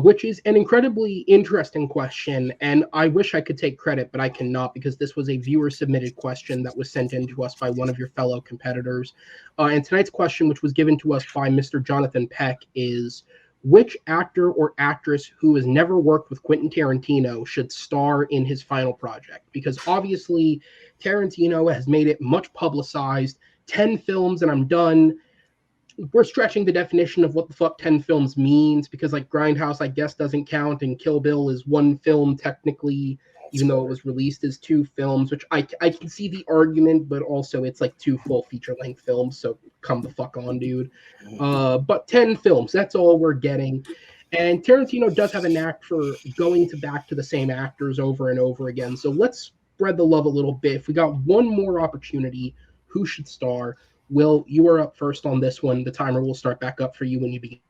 Which is an incredibly interesting question, and I wish I could take credit, but I cannot because this was a viewer-submitted question that was sent in to us by one of your fellow competitors. And tonight's question, which was given to us by Mr. Jonathan Peck, is which actor or actress who has never worked with Quentin Tarantino should star in his final project? Because obviously, Tarantino has made it much publicized. 10 films and I'm done. We're stretching the definition of what the fuck 10 films means because like Grindhouse I guess doesn't count and Kill Bill is one film technically, even though it was released as 2 films, which I can see the argument, but also it's like 2 full feature-length films, so come the fuck on, dude. But 10 films, that's all we're getting. And Tarantino does have a knack for going back to the same actors over and over again, so let's spread the love a little bit. If we got one more opportunity, who should star? Will, you are up first on this one. The timer will start back up for you when you begin.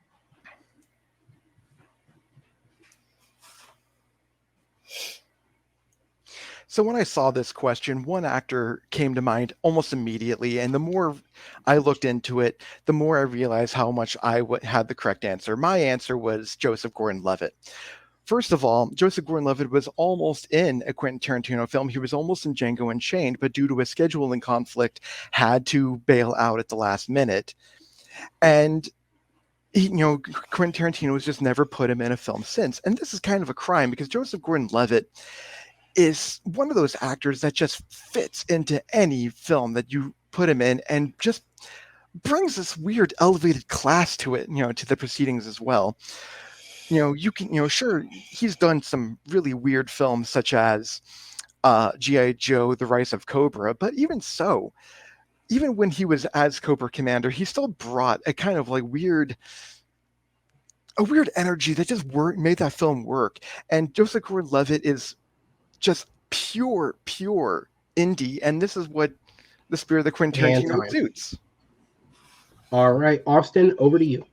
So when I saw this question, one actor came to mind almost immediately, and the more I looked into it, the more I realized how much I had the correct answer. My answer was Joseph Gordon-Levitt. First of all, Joseph Gordon-Levitt was almost in a Quentin Tarantino film. He was almost in Django Unchained, but due to a scheduling conflict, had to bail out at the last minute. And Quentin Tarantino has just never put him in a film since. And this is kind of a crime because Joseph Gordon-Levitt is one of those actors that just fits into any film that you put him in and just brings this weird elevated class to it, to the proceedings as well. Sure, he's done some really weird films such as G.I. Joe, The Rise of Cobra, but even so, even when he was as Cobra Commander, he still brought a kind of like weird energy that just made that film work. And Joseph Gordon-Levitt is just pure indie, and this is what the spirit of the Quentin Tarantino suits. All right, Austin, over to you.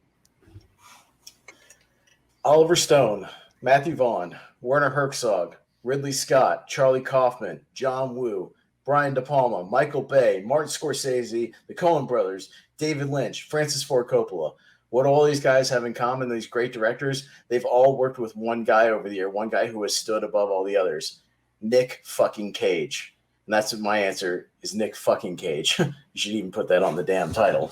Oliver Stone, Matthew Vaughn, Werner Herzog, Ridley Scott, Charlie Kaufman, John Woo, Brian De Palma, Michael Bay, Martin Scorsese, the Coen brothers, David Lynch, Francis Ford Coppola. What all these guys have in common, these great directors, they've all worked with one guy over the year, one guy who has stood above all the others, Nick fucking Cage. And that's what my answer is, Nick fucking Cage. You should even put that on the damn title,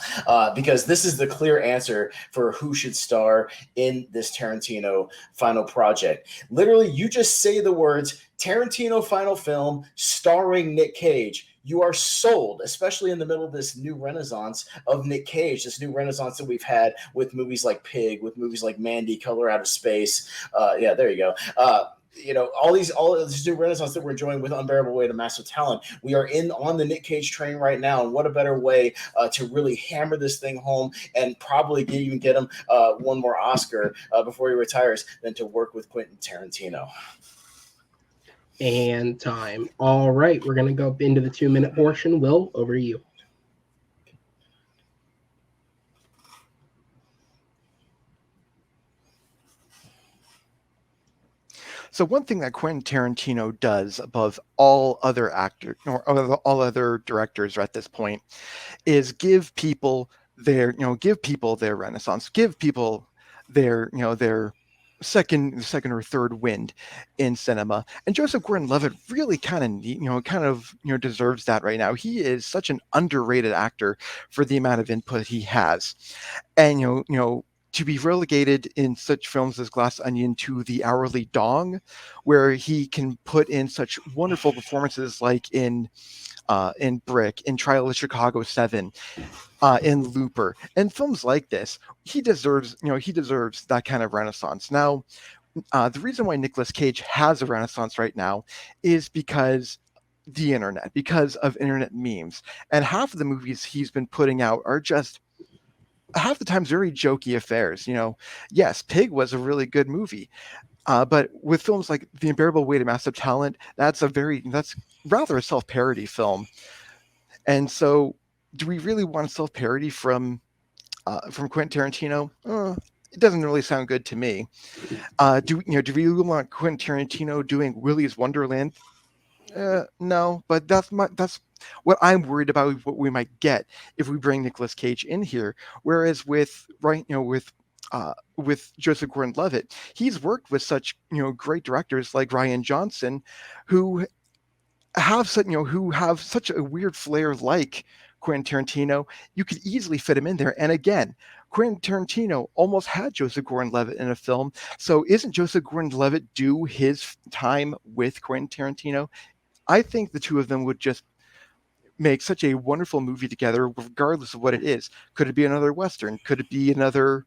because this is the clear answer for who should star in this Tarantino final project. Literally, you just say the words Tarantino final film starring Nick Cage. You are sold, especially in the middle of this new renaissance of Nick Cage, this new renaissance that we've had with movies like Pig, with movies like Mandy, Color Out of Space. Yeah, there you go. All this new renaissance that we're enjoying with Unbearable Weight of Massive Talent. We are on the Nick Cage train right now, and what a better way to really hammer this thing home and probably even get him one more Oscar before he retires than to work with Quentin Tarantino. And time. All right, we're going to go into the 2-minute portion. Will, over to you. So one thing that Quentin Tarantino does above all other actors or all other directors at this point is give people their renaissance, give people their second or third wind in cinema. And Joseph Gordon-Levitt really kind of deserves that right now. He is such an underrated actor for the amount of input he has. And to be relegated in such films as Glass Onion to the hourly dong, where he can put in such wonderful performances like in Brick, in Trial of Chicago 7, in Looper, and films like this, he deserves that kind of renaissance. Now, the reason why Nicolas Cage has a renaissance right now is because the internet, because of internet memes, and half of the movies he's been putting out are just half the times very jokey affairs. Yes, Pig was a really good movie, but with films like The Unbearable Weight of Massive Talent, that's rather a self-parody film. And so, do we really want a self-parody from Quentin Tarantino? It doesn't really sound good to me. Do we really want Quentin Tarantino doing Willy's Wonderland? No, but that's what I'm worried about, what we might get if we bring Nicolas Cage in here. Whereas with Joseph Gordon-Levitt, he's worked with such great directors like Rian Johnson, who have such a weird flair like Quentin Tarantino. You could easily fit him in there. And again, Quentin Tarantino almost had Joseph Gordon-Levitt in a film. So isn't Joseph Gordon-Levitt due his time with Quentin Tarantino? I think the two of them would just make such a wonderful movie together, regardless of what it is. Could it be another Western? Could it be another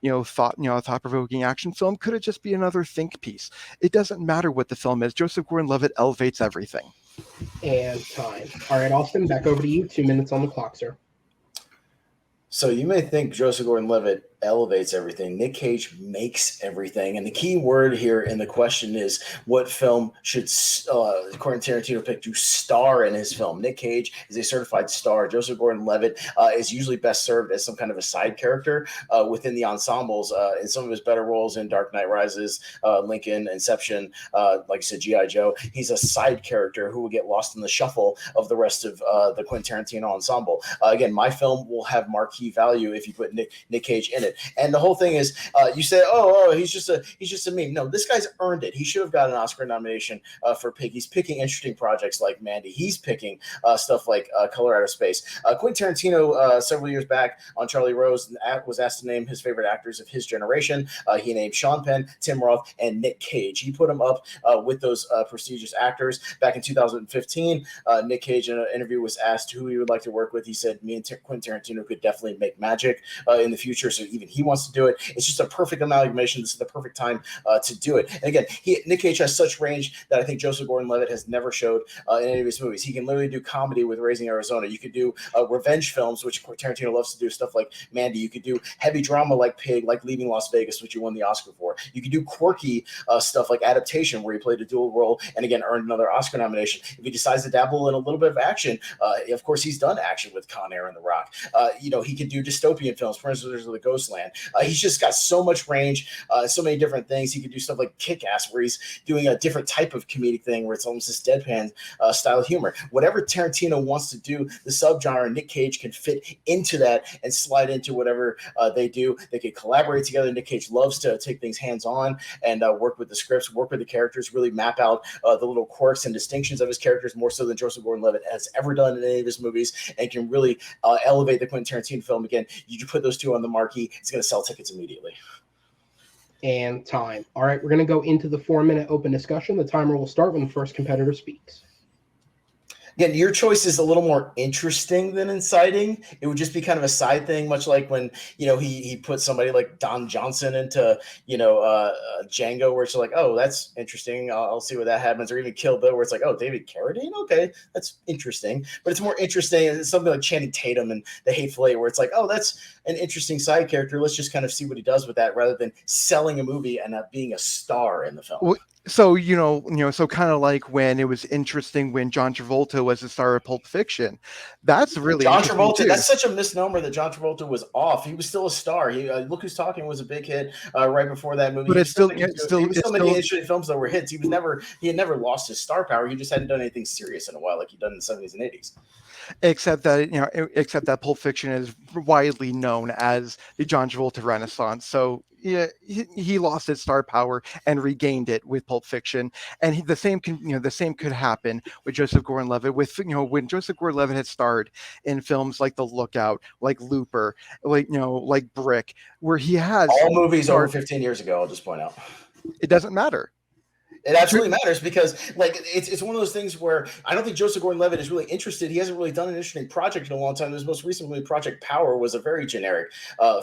thought-provoking action film? Could it just be another think piece? It doesn't matter what the film is. Joseph Gordon-Levitt elevates everything. And time. All right, Austin, back over to you. 2 minutes on the clock, sir. So you may think Joseph Gordon-Levitt elevates everything. Nick Cage makes everything. And the key word here in the question is, what film should Quentin Tarantino pick to star in his film? Nick Cage is a certified star. Joseph Gordon-Levitt is usually best served as some kind of a side character within the ensembles. In some of his better roles in Dark Knight Rises, Lincoln, Inception, like I said, G.I. Joe, he's a side character who will get lost in the shuffle of the rest of the Quentin Tarantino ensemble. Again, my film will have marquee value if you put Nick Cage in it. And the whole thing is, you say, he's just a meme. No, this guy's earned it. He should have got an Oscar nomination for Pig. He's picking interesting projects like Mandy. He's picking stuff like Color Out of Space. Quentin Tarantino, several years back on Charlie Rose, was asked to name his favorite actors of his generation. He named Sean Penn, Tim Roth, and Nick Cage. He put them up with those prestigious actors. Back in 2015, Nick Cage in an interview was asked who he would like to work with. He said, me and Quentin Tarantino could definitely make magic in the future. So even he wants to do it. It's just a perfect amalgamation. This is the perfect time to do it. And again, Nick Cage has such range that I think Joseph Gordon-Levitt has never showed in any of his movies. He can literally do comedy with Raising Arizona. You could do revenge films, which Tarantino loves to do, stuff like Mandy. You could do heavy drama like Pig, like Leaving Las Vegas, which you won the Oscar for. You could do quirky stuff like Adaptation, where he played a dual role and again earned another Oscar nomination. If he decides to dabble in a little bit of action, of course he's done action with Con Air and The Rock. He could do dystopian films, Prisoners of the Ghost land. He's just got so much range, so many different things. He could do stuff like Kick-Ass, where he's doing a different type of comedic thing, where it's almost this deadpan style of humor. Whatever Tarantino wants to do, the subgenre, Nick Cage can fit into that and slide into whatever they do. They could collaborate together. Nick Cage loves to take things hands-on and work with the scripts, work with the characters, really map out the little quirks and distinctions of his characters more so than Joseph Gordon-Levitt has ever done in any of his movies, and can really elevate the Quentin Tarantino film. Again, you put those two on the marquee, it's going to sell tickets immediately. And time. All right, we're going to go into the 4-minute open discussion. The timer will start when the first competitor speaks. Again, your choice is a little more interesting than inciting. It would just be kind of a side thing, much like when, he put somebody like Don Johnson into, Django, where it's like, oh, that's interesting. I'll see what that happens. Or even Kill Bill, where it's like, oh, David Carradine? Okay, that's interesting. But it's more interesting. It's something like Channing Tatum and The Hateful Eight, where it's like, oh, that's an interesting side character. Let's just kind of see what he does with that, rather than selling a movie and being a star in the film. Well, so so kind of like when it was interesting when John Travolta was the star of Pulp Fiction. That's really John interesting Travolta. too. That's such a misnomer that John Travolta was off. He was still a star. Look Who's Talking was a big hit right before that movie. But it's still making interesting films that were hits. He had never lost his star power. He just hadn't done anything serious in a while, like he'd done in the 70s and 80s. Except that Pulp Fiction is widely known as the John Travolta Renaissance. So yeah, he lost his star power and regained it with Pulp Fiction, and the same could happen with Joseph Gordon-Levitt. When Joseph Gordon-Levitt had starred in films like The Lookout, like Looper, like Brick, where he has all movies over 15 years ago. I'll just point out. It doesn't matter. It absolutely matters, because it's one of those things where I don't think Joseph Gordon-Levitt is really interested. He hasn't really done an interesting project in a long time. His most recent movie, Project Power, was a very generic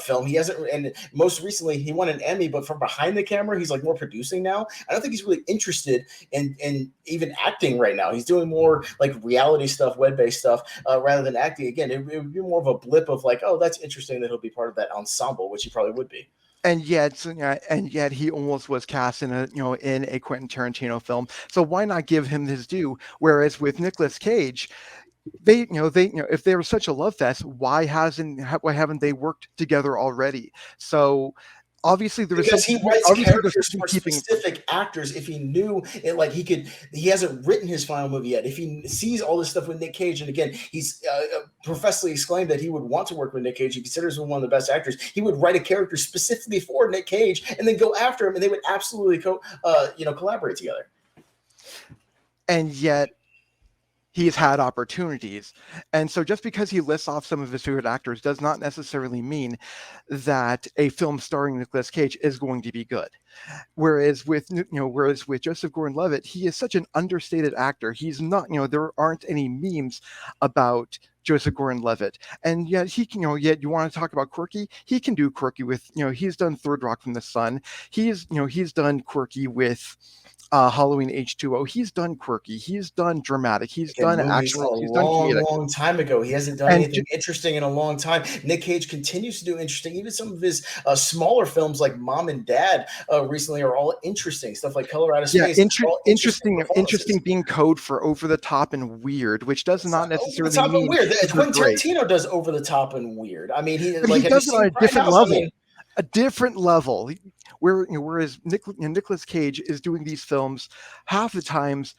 film. He hasn't, and most recently he won an Emmy, but from behind the camera, he's like more producing now. I don't think he's really interested in even acting right now. He's doing more like reality stuff, web-based stuff, rather than acting. Again, it would be more of a blip of like, oh, that's interesting that he'll be part of that ensemble, which he probably would be. And yet he almost was cast in a Quentin Tarantino film. So why not give him his due? Whereas with Nicolas Cage, they if they were such a love fest, why haven't they worked together already? So obviously there was because he writes characters for specific actors. If he knew it, like he hasn't written his final movie yet. If he sees all this stuff with Nick Cage, and again, he's professedly exclaimed that he would want to work with Nick Cage. He considers him one of the best actors. He would write a character specifically for Nick Cage and then go after him, and they would absolutely collaborate together. And yet he's had opportunities. And so just because he lists off some of his favorite actors does not necessarily mean that a film starring Nicolas Cage is going to be good. Whereas with Joseph Gordon-Levitt, he is such an understated actor. He's not, there aren't any memes about Joseph Gordon-Levitt. And yet he can, yet you want to talk about quirky? He can do quirky with, he's done Third Rock from the Sun. He's done quirky with Halloween H2O. He's done quirky. He's done dramatic. He's done action. He's done comedic. Long time ago. He hasn't done anything interesting in a long time. Nick Cage continues to do interesting. Even some of his smaller films like Mom and Dad recently are all interesting. Stuff like Color Out of Space. Interesting being code for over the top and weird, which does not necessarily mean weird. Quentin Tarantino does over the top and weird. I mean, he does it on a different level. A different level. Whereas Nicolas Cage is doing these films, half the times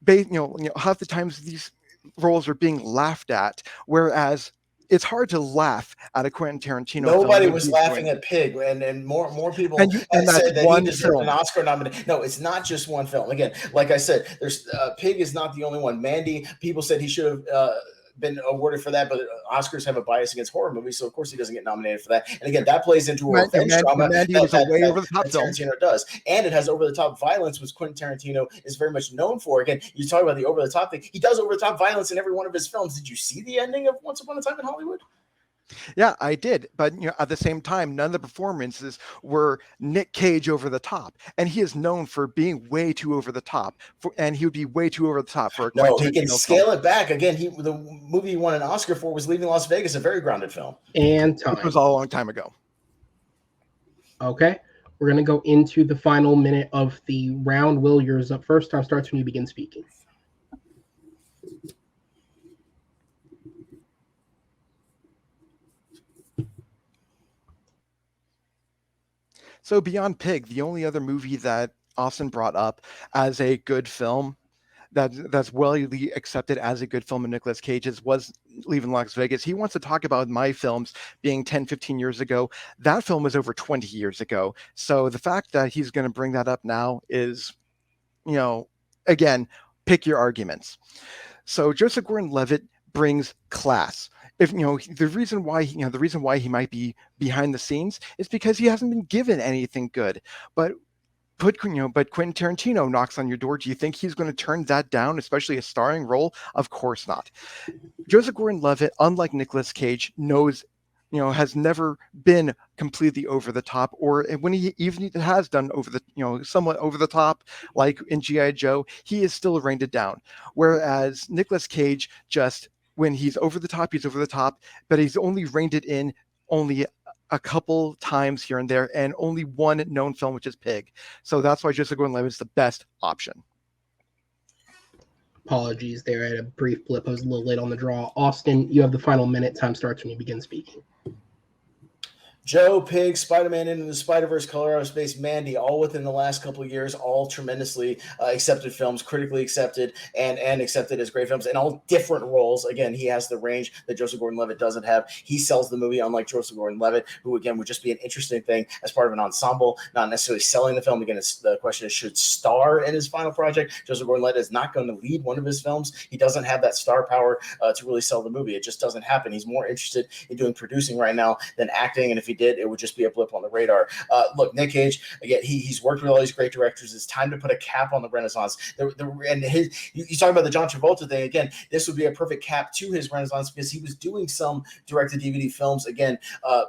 these roles are being laughed at, whereas it's hard to laugh at a Quentin Tarantino. Nobody was laughing at Pig, and more people said that he deserved an Oscar nomination. No, it's not just one film. Again, like I said, there's Pig is not the only one. Mandy, people said he should have been awarded for that, but Oscars have a bias against horror movies, so of course he doesn't get nominated for that. And again, that plays into a revenge drama that Tarantino does, and it has over-the-top violence, which Quentin Tarantino is very much known for. Again, you talk about the over-the-top thing; he does over-the-top violence in every one of his films. Did you see the ending of Once Upon a Time in Hollywood? Yeah, I did. But at the same time, none of the performances were Nick Cage over the top. And he is known for being way too over the top. And he would be way too over the top for a No, he can scale it back. Again, the movie he won an Oscar for was Leaving Las Vegas, a very grounded film. And time. Which was all a long time ago. Okay. We're going to go into the final minute of the round. Will, yours up first. Time starts when you begin speaking. So beyond Pig, the only other movie that Austin brought up as a good film that's widely accepted as a good film in Nicolas Cage's was Leaving Las Vegas. He wants to talk about my films being 10, 15 years ago. That film was over 20 years ago. So the fact that he's going to bring that up now is, again, pick your arguments. So Joseph Gordon-Levitt brings class. If the reason why he might be behind the scenes is because he hasn't been given anything good. But Quentin Tarantino knocks on your door. Do you think he's going to turn that down, especially a starring role? Of course not. Joseph Gordon-Levitt, unlike Nicolas Cage, knows, has never been completely over the top, or when he even has done somewhat over the top, like in G.I. Joe, he is still reined it down. Whereas Nicolas Cage, just when he's over the top, but he's only reined it in only a couple times here and there, and only one known film, which is Pig. So that's why Joseph Gordon-Levitt is the best option. Apologies there. I had a brief blip. I was a little late on the draw. Austin, you have the final minute. Time starts when you begin speaking. Joe, Pig, Spider-Man Into the Spider-Verse, Colorado Space, Mandy, all within the last couple of years, all tremendously accepted films, critically accepted, and accepted as great films in all different roles. Again, he has the range that Joseph Gordon-Levitt doesn't have. He sells the movie, unlike Joseph Gordon-Levitt, who, again, would just be an interesting thing as part of an ensemble, not necessarily selling the film. Again, the question is, should star in his final project? Joseph Gordon-Levitt is not going to lead one of his films. He doesn't have that star power to really sell the movie. It just doesn't happen. He's more interested in doing producing right now than acting, and if he did, it would just be a blip on the radar. Look, Nick Cage, again, he's worked with all these great directors. It's time to put a cap on the renaissance. You talk about the John Travolta thing. Again, this would be a perfect cap to his renaissance because he was doing some direct-to-DVD films, again,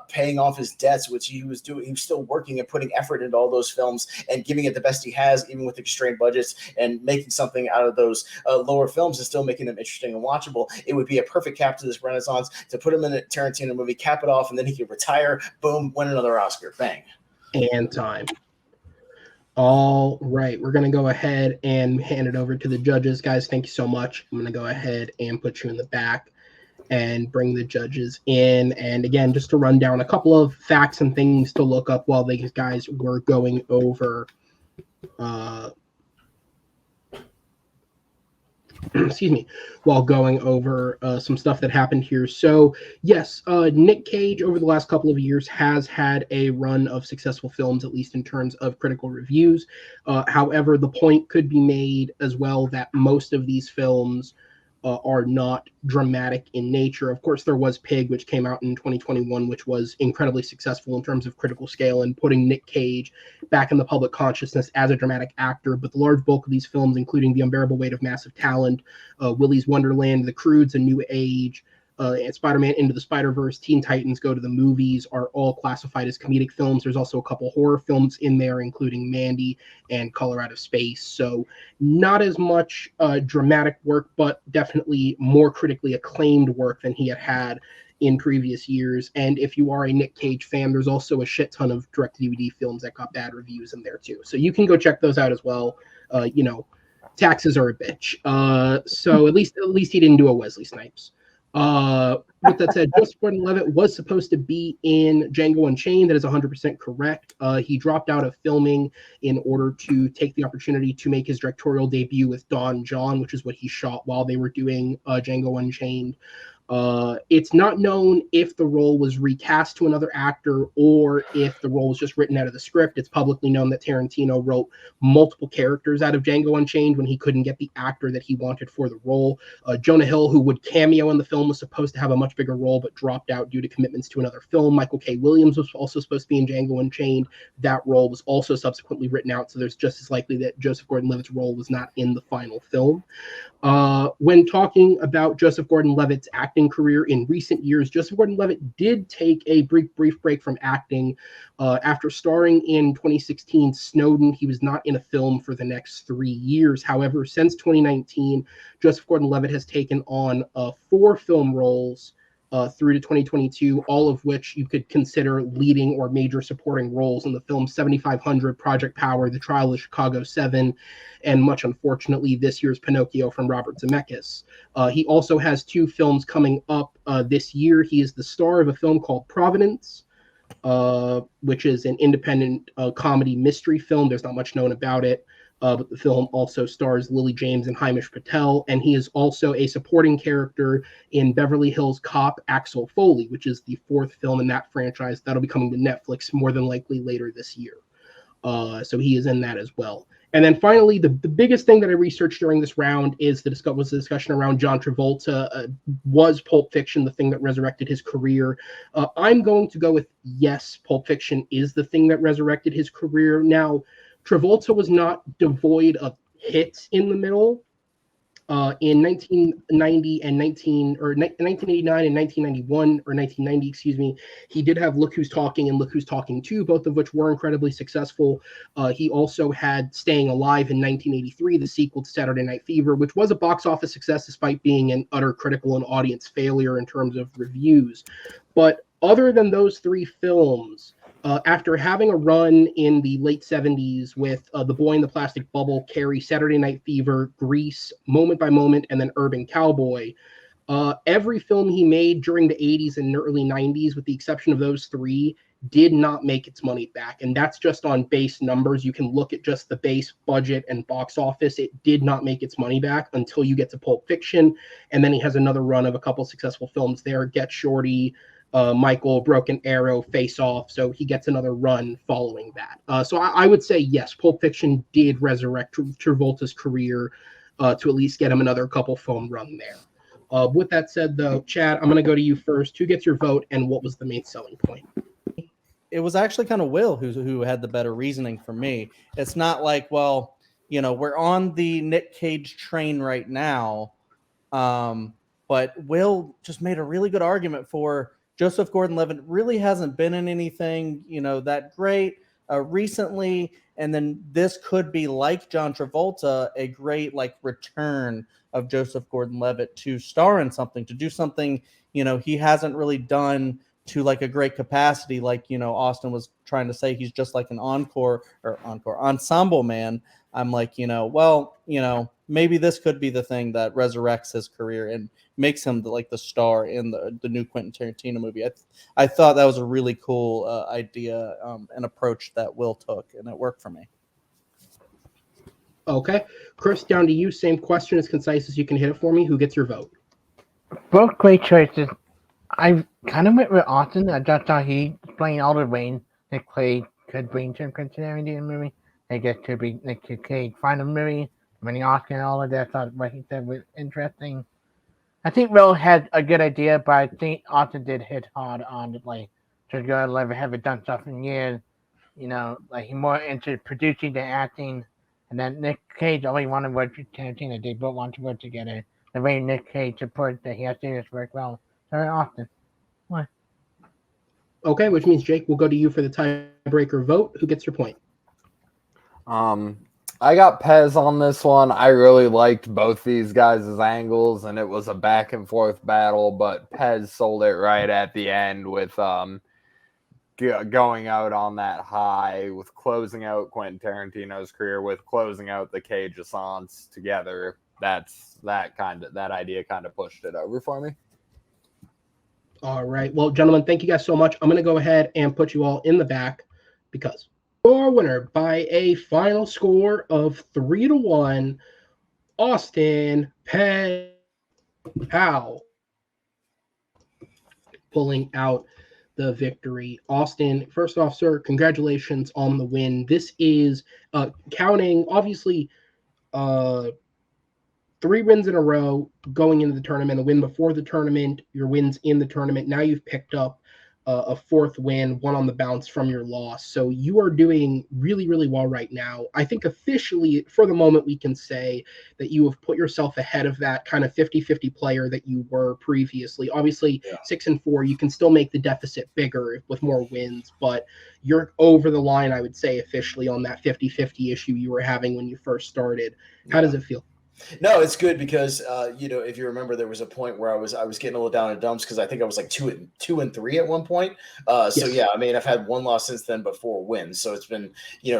paying off his debts, which he was doing. He was still working and putting effort into all those films and giving it the best he has, even with the constrained budgets, and making something out of those lower films and still making them interesting and watchable. It would be a perfect cap to this renaissance to put him in a Tarantino movie, cap it off, and then he could retire, boom, win another Oscar. Bang. And time. All right. We're going to go ahead and hand it over to the judges. Guys, thank you so much. I'm going to go ahead and put you in the back and bring the judges in. And again, just to run down a couple of facts and things to look up while these guys were going over while going over some stuff that happened here. So yes, Nick Cage over the last couple of years has had a run of successful films, at least in terms of critical reviews. However, the point could be made as well that most of these films are not dramatic in nature. Of course, there was Pig, which came out in 2021, which was incredibly successful in terms of critical scale and putting Nick Cage back in the public consciousness as a dramatic actor. But the large bulk of these films, including The Unbearable Weight of Massive Talent, Willy's Wonderland, The Croods, A New Age, and Spider-Man Into the Spider-Verse, Teen Titans Go to the Movies, are all classified as comedic films. There's also a couple horror films in there, including Mandy and Colorado Space. So not as much dramatic work, but definitely more critically acclaimed work than he had in previous years. And if you are a Nick Cage fan, there's also a shit ton of direct-to-DVD films that got bad reviews in there too. So you can go check those out as well. Taxes are a bitch. So at least he didn't do a Wesley Snipes. With that said, Joseph Gordon-Levitt was supposed to be in Django Unchained. That is 100% correct. He dropped out of filming in order to take the opportunity to make his directorial debut with Don John, which is what he shot while they were doing Django Unchained. It's not known if the role was recast to another actor or if the role was just written out of the script. It's publicly known that Tarantino wrote multiple characters out of Django Unchained when he couldn't get the actor that he wanted for the role. Jonah Hill, who would cameo in the film, was supposed to have a much bigger role but dropped out due to commitments to another film. Michael K. Williams was also supposed to be in Django Unchained. That role was also subsequently written out, so there's just as likely that Joseph Gordon-Levitt's role was not in the final film. When talking about Joseph Gordon-Levitt's acting career in recent years, Joseph Gordon-Levitt did take a brief break from acting. After starring in 2016 Snowden, he was not in a film for the next 3 years. However, since 2019, Joseph Gordon-Levitt has taken on 4 film roles through to 2022, all of which you could consider leading or major supporting roles in the films 7500, Project Power, The Trial of Chicago 7, and much unfortunately, this year's Pinocchio from Robert Zemeckis. He also has 2 films coming up this year. He is the star of a film called Providence, which is an independent comedy mystery film. There's not much known about it, but the film also stars Lily James and Hamish Patel, and he is also a supporting character in Beverly Hills Cop Axel Foley, which is the 4th film in that franchise that'll be coming to Netflix more than likely later this year. So he is in that as well. And then finally, the biggest thing that I researched during this round was the discussion around John Travolta. Was Pulp Fiction the thing that resurrected his career? I'm going to go with yes, Pulp Fiction is the thing that resurrected his career. Now, Travolta was not devoid of hits in the middle. In 1989 and 1991 or 1990, excuse me, he did have Look Who's Talking and Look Who's Talking 2, both of which were incredibly successful. He also had Staying Alive in 1983, the sequel to Saturday Night Fever, which was a box office success despite being an utter critical and audience failure in terms of reviews. But other than those 3 films, after having a run in the late 70s with The Boy in the Plastic Bubble, Carrie, Saturday Night Fever, Grease, Moment by Moment, and then Urban Cowboy, every film he made during the 80s and early 90s, with the exception of those 3, did not make its money back. And that's just on base numbers. You can look at just the base budget and box office. It did not make its money back until you get to Pulp Fiction. And then he has another run of a couple successful films there, Get Shorty, Michael, Broken Arrow, Face Off. So he gets another run following that. So I would say yes, Pulp Fiction did resurrect Travolta's career to at least get him another couple film run there. With that said, though, Chad, I'm going to go to you first. Who gets your vote, and what was the main selling point? It was actually kind of Will who had the better reasoning for me. It's not like, well, we're on the Nick Cage train right now, but Will just made a really good argument for Joseph Gordon-Levitt really hasn't been in anything, that great recently. And then this could be, like John Travolta, a great return of Joseph Gordon-Levitt to star in something, to do something, he hasn't really done to a great capacity. Austin was trying to say, he's just like an ensemble man. I'm maybe this could be the thing that resurrects his career and makes him the star in the new Quentin Tarantino movie. I thought that was a really cool idea and approach that Will took, and it worked for me. Okay. Chris, down to you. Same question, as concise as you can hit it for me. Who gets your vote? Both great choices. I kind of went with Austin. I just thought he playing all the veins that Clay could bring to a Quentin Tarantino movie. I guess could be Cage final movie, winning Oscar and all of that. I thought what he said was interesting. I think Will had a good idea, but I think Austin did hit hard on it. Just go never haven't done stuff in years. He more into producing than acting. And then Nick Cage only wanted to work with Tarantino. They both want to work together. The way Nick Cage supports that he has to do this work well. Sorry, Austin. Why? Okay, which means Jake, we'll go to you for the tiebreaker vote. Who gets your point? I got Pez on this one. I really liked both these guys' angles, and it was a back and forth battle, but Pez sold it right at the end with going out on that high, with closing out Quentin Tarantino's career, with closing out the Cage-assance together. That idea kind of pushed it over for me. All right. Well, gentlemen, thank you guys so much. I'm going to go ahead and put you all in the back because your winner by a final score of 3-1, Austin Howell, pulling out the victory. Austin, first off, sir, congratulations on the win. This is counting, obviously, 3 wins in a row going into the tournament, a win before the tournament, your wins in the tournament. Now you've picked up a 4th win, 1 on the bounce from your loss. So you are doing really, really well right now. I think officially, for the moment, we can say that you have put yourself ahead of that kind of 50-50 player that you were previously. Obviously, 6-4, you can still make the deficit bigger with more wins, but you're over the line, I would say, officially on that 50-50 issue you were having when you first started. How does it feel? No, it's good because if you remember, there was a point where I was getting a little down in dumps because I think I was like 2-3 at one point. So Yes. yeah, I mean, I've had one loss since then, but 4 wins. So it's been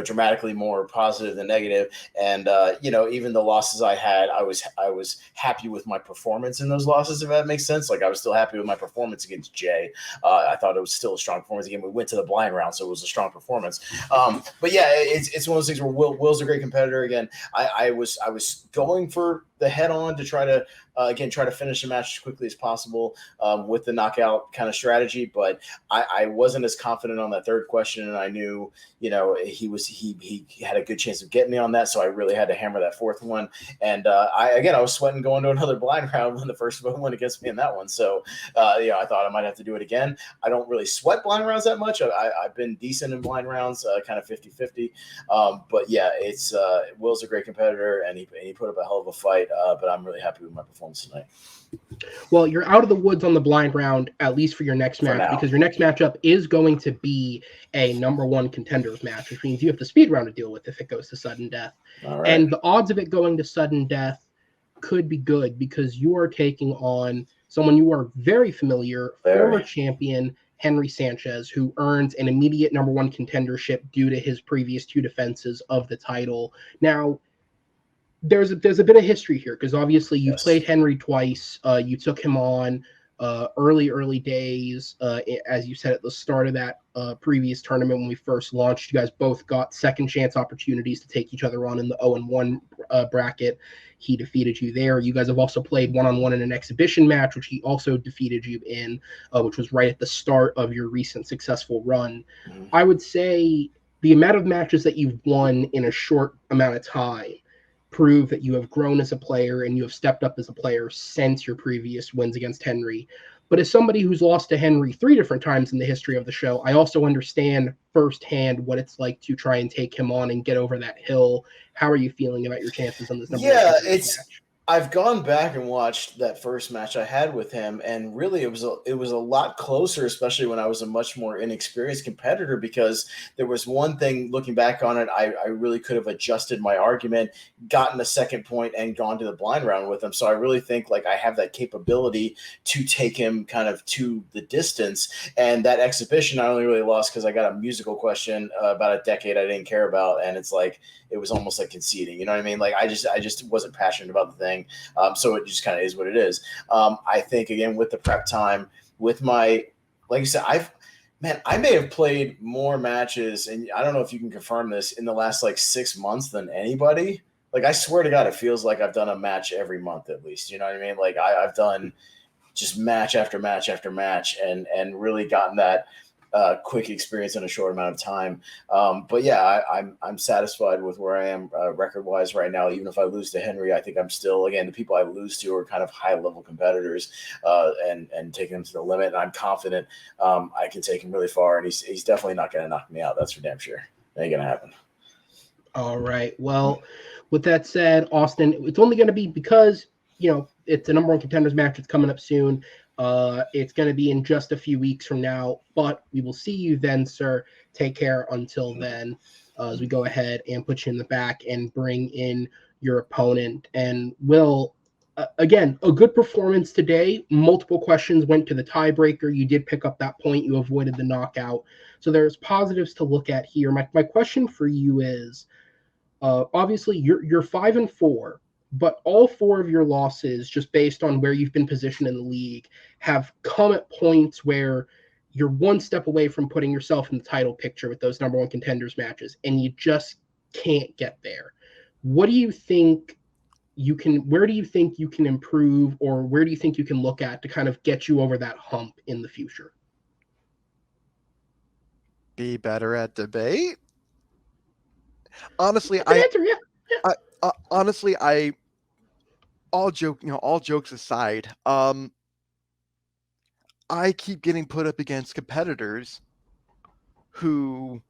dramatically more positive than negative. And even the losses I had, I was happy with my performance in those losses. If that makes sense, like I was still happy with my performance against Jay. I thought it was still a strong performance. Again, we went to the blind round, so it was a strong performance. But yeah, it's one of those things where Will's a great competitor. Again, I was going for the head on to try to finish the match as quickly as possible with the knockout kind of strategy. But I wasn't as confident on that third question, and I knew he had a good chance of getting me on that, so I really had to hammer that fourth one. And I was sweating going to another blind round when the first one went against me in that one. So I thought I might have to do it again. I don't really sweat blind rounds that much. I've been decent in blind rounds, kind of 50-50. But yeah, it's Will's a great competitor, and he put up a hell of a fight. But I'm really happy with my performance tonight. Well, you're out of the woods on the blind round, at least for your next match, because your next matchup is going to be a number one contenders match, which means you have the speed round to deal with if it goes to sudden death. All right. And the odds of it going to sudden death could be good because you are taking on someone you are very familiar, former champion Henry Sanchez, who earns an immediate number one contendership due to his previous two defenses of the title. Now, there's a bit of history here because obviously you played Henry twice. You took him on early days, as you said at the start of that previous tournament when we first launched. You guys both got second chance opportunities to take each other on in the 0-1 bracket. He defeated you there. You guys have also played one-on-one in an exhibition match, which he also defeated you in, which was right at the start of your recent successful run. Mm-hmm. I would say the amount of matches that you've won in a short amount of time prove that you have grown as a player and you have stepped up as a player since your previous wins against Henry. But as somebody who's lost to Henry 3 different times in the history of the show, I also understand firsthand what it's like to try and take him on and get over that hill. How are you feeling about your chances on this number one match? I've gone back and watched that first match I had with him, and really it was a lot closer, especially when I was a much more inexperienced competitor, because there was one thing looking back on it, I really could have adjusted my argument, gotten a second point, and gone to the blind round with him. So I really think like I have that capability to take him kind of to the distance. And that exhibition, I only really lost because I got a musical question about a decade I didn't care about, and it's like it was almost like conceding. You know what I mean? Like I just wasn't passionate about the thing. So it just kind of is what it is. I think, again, with the prep time, with my, like I said, I may have played more matches, and I don't know if you can confirm this, in the last like 6 months than anybody. Like, I swear to God, it feels like I've done a match every month at least. You know what I mean? Like, I've done just match after match after match and really gotten that quick experience in a short amount of time. But yeah, I'm satisfied with where I am record wise right now. Even if I lose to Henry, I think I'm still, again, the people I lose to are kind of high level competitors and taking them to the limit. And I'm confident I can take him really far. And he's definitely not going to knock me out. That's for damn sure. It ain't going to happen. All right. Well, with that said, Austin, it's only going to be because, it's a number one contenders match. It's coming up soon. It's going to be in just a few weeks from now, but we will see you then, sir. Take care until then, as we go ahead and put you in the back and bring in your opponent. And Will, again, a good performance today. Multiple questions went to the tiebreaker. You did pick up that point. You avoided the knockout. So there's positives to look at here. My question for you is, obviously you're 5-4. But all 4 of your losses, just based on where you've been positioned in the league, have come at points where you're one step away from putting yourself in the title picture with those number one contenders matches, and you just can't get there. What do you think where do you think you can improve, or where do you think you can look at to kind of get you over that hump in the future? Be better at debate. Honestly, all jokes aside, I keep getting put up against competitors who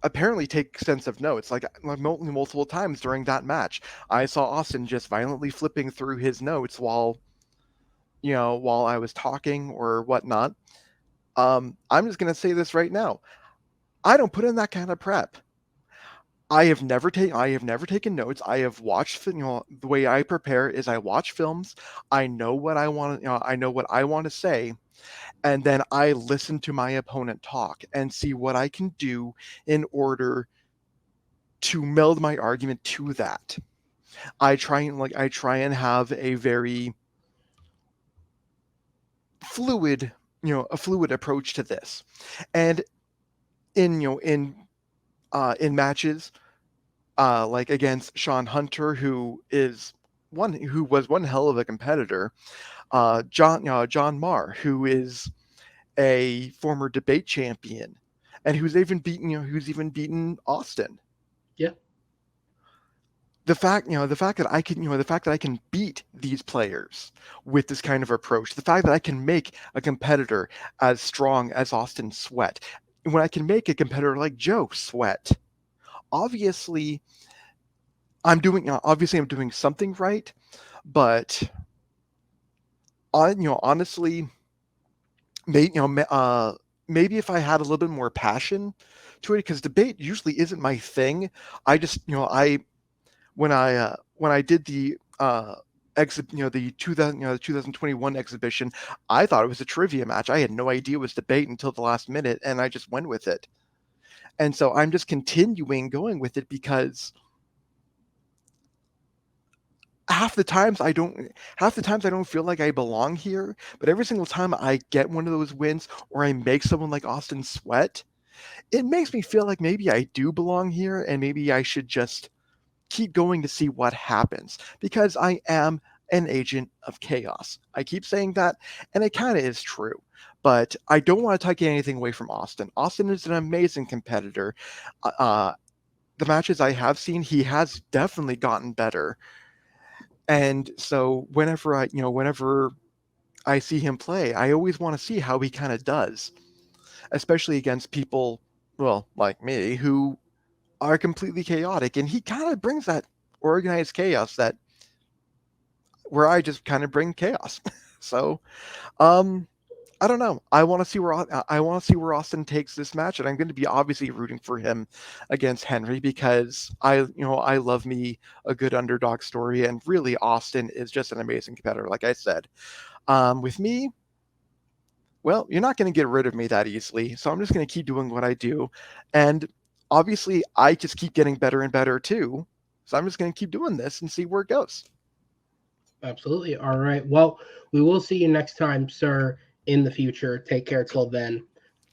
apparently take extensive notes. Like multiple times during that match, I saw Austin just violently flipping through his notes while I was talking or whatnot. I'm just gonna say this right now. I don't put in that kind of prep. I have never taken notes. I have watched, the way I prepare is I watch films. I know what I want, I know what I want to say, and then I listen to my opponent talk and see what I can do in order to meld my argument to that. I try and have a very fluid, a fluid approach to this. And in in matches like against Sean Hunter, who was one hell of a competitor, John Marr, who is a former debate champion, and who's even beaten Austin. Yeah. The fact that I can beat these players with this kind of approach, the fact that I can make a competitor as strong as Austin sweat, when I can make a competitor like Joe sweat, obviously I'm doing something right, but honestly, maybe if I had a little bit more passion to it, because debate usually isn't my thing. I just when I did the the 2021 exhibition, I thought it was a trivia match. I had no idea it was debate until the last minute, and I just went with it. And so I'm just continuing going with it because half the times I don't feel like I belong here, but every single time I get one of those wins or I make someone like Austin sweat, it makes me feel like maybe I do belong here and maybe I should just keep going to see what happens, because I am an agent of chaos. I keep saying that, and it kind of is true, but I don't want to take anything away from Austin. Austin is an amazing competitor. The matches I have seen, he has definitely gotten better. And so whenever I see him play, I always want to see how he kind of does, especially against people, well, like me, who are completely chaotic. And he kind of brings that organized chaos where I just kind of bring chaos. So, I don't know. I want to see where Austin takes this match, and I'm going to be obviously rooting for him against Henry, because I love me a good underdog story, and really Austin is just an amazing competitor. Like I said, with me, well, you're not going to get rid of me that easily, so I'm just going to keep doing what I do, and obviously I just keep getting better and better too. So I'm just going to keep doing this and see where it goes. Absolutely. All right. Well, we will see you next time, sir, in the future. Take care till then.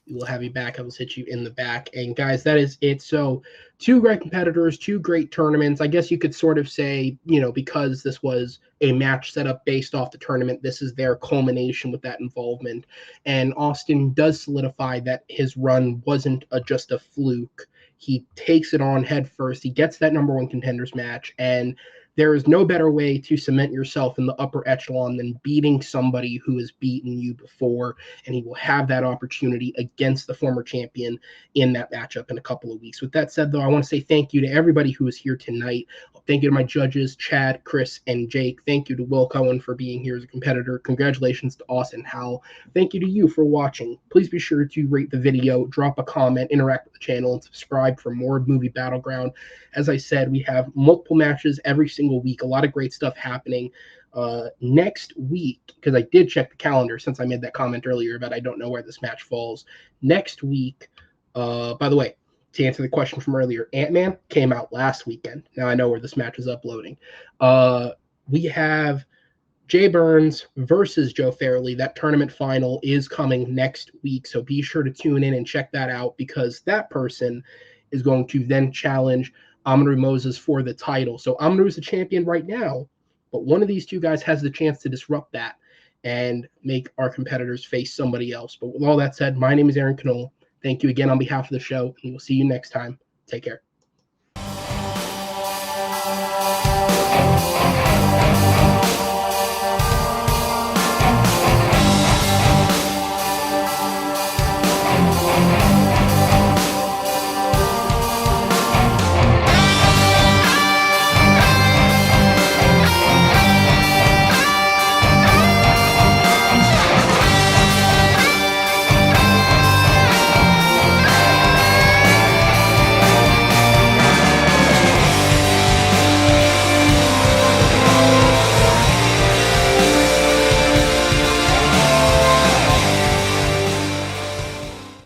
We will have you back. I will hit you in the back. And guys, that is it. So 2 great competitors, 2 great tournaments. I guess you could sort of say, because this was a match set up based off the tournament, this is their culmination with that involvement. And Austin does solidify that his run wasn't just a fluke. He takes it on head first. He gets that number 1 contenders match, and there is no better way to cement yourself in the upper echelon than beating somebody who has beaten you before, and he will have that opportunity against the former champion in that matchup in a couple of weeks. With that said, though, I want to say thank you to everybody who is here tonight. Thank you to my judges, Chad, Chris, and Jake. Thank you to Will Cohen for being here as a competitor. Congratulations to Austin Howell. Thank you to you for watching. Please be sure to rate the video, drop a comment, interact with the channel, and subscribe for more Movie Battleground. As I said, we have multiple matches every single week. A lot of great stuff happening. Next week, because I did check the calendar since I made that comment earlier about I don't know where this match falls. Next week, by the way, to answer the question from earlier, Ant-Man came out last weekend. Now I know where this match is uploading. We have Jay Burns versus Joe Fairley. That tournament final is coming next week, so be sure to tune in and check that out, because that person is going to then challenge Amaru Moses for the title. So Amaru is the champion right now, but one of these 2 guys has the chance to disrupt that and make our competitors face somebody else. But with all that said, my name is Aaron Knoll. Thank you again on behalf of the show, and we'll see you next time. Take care.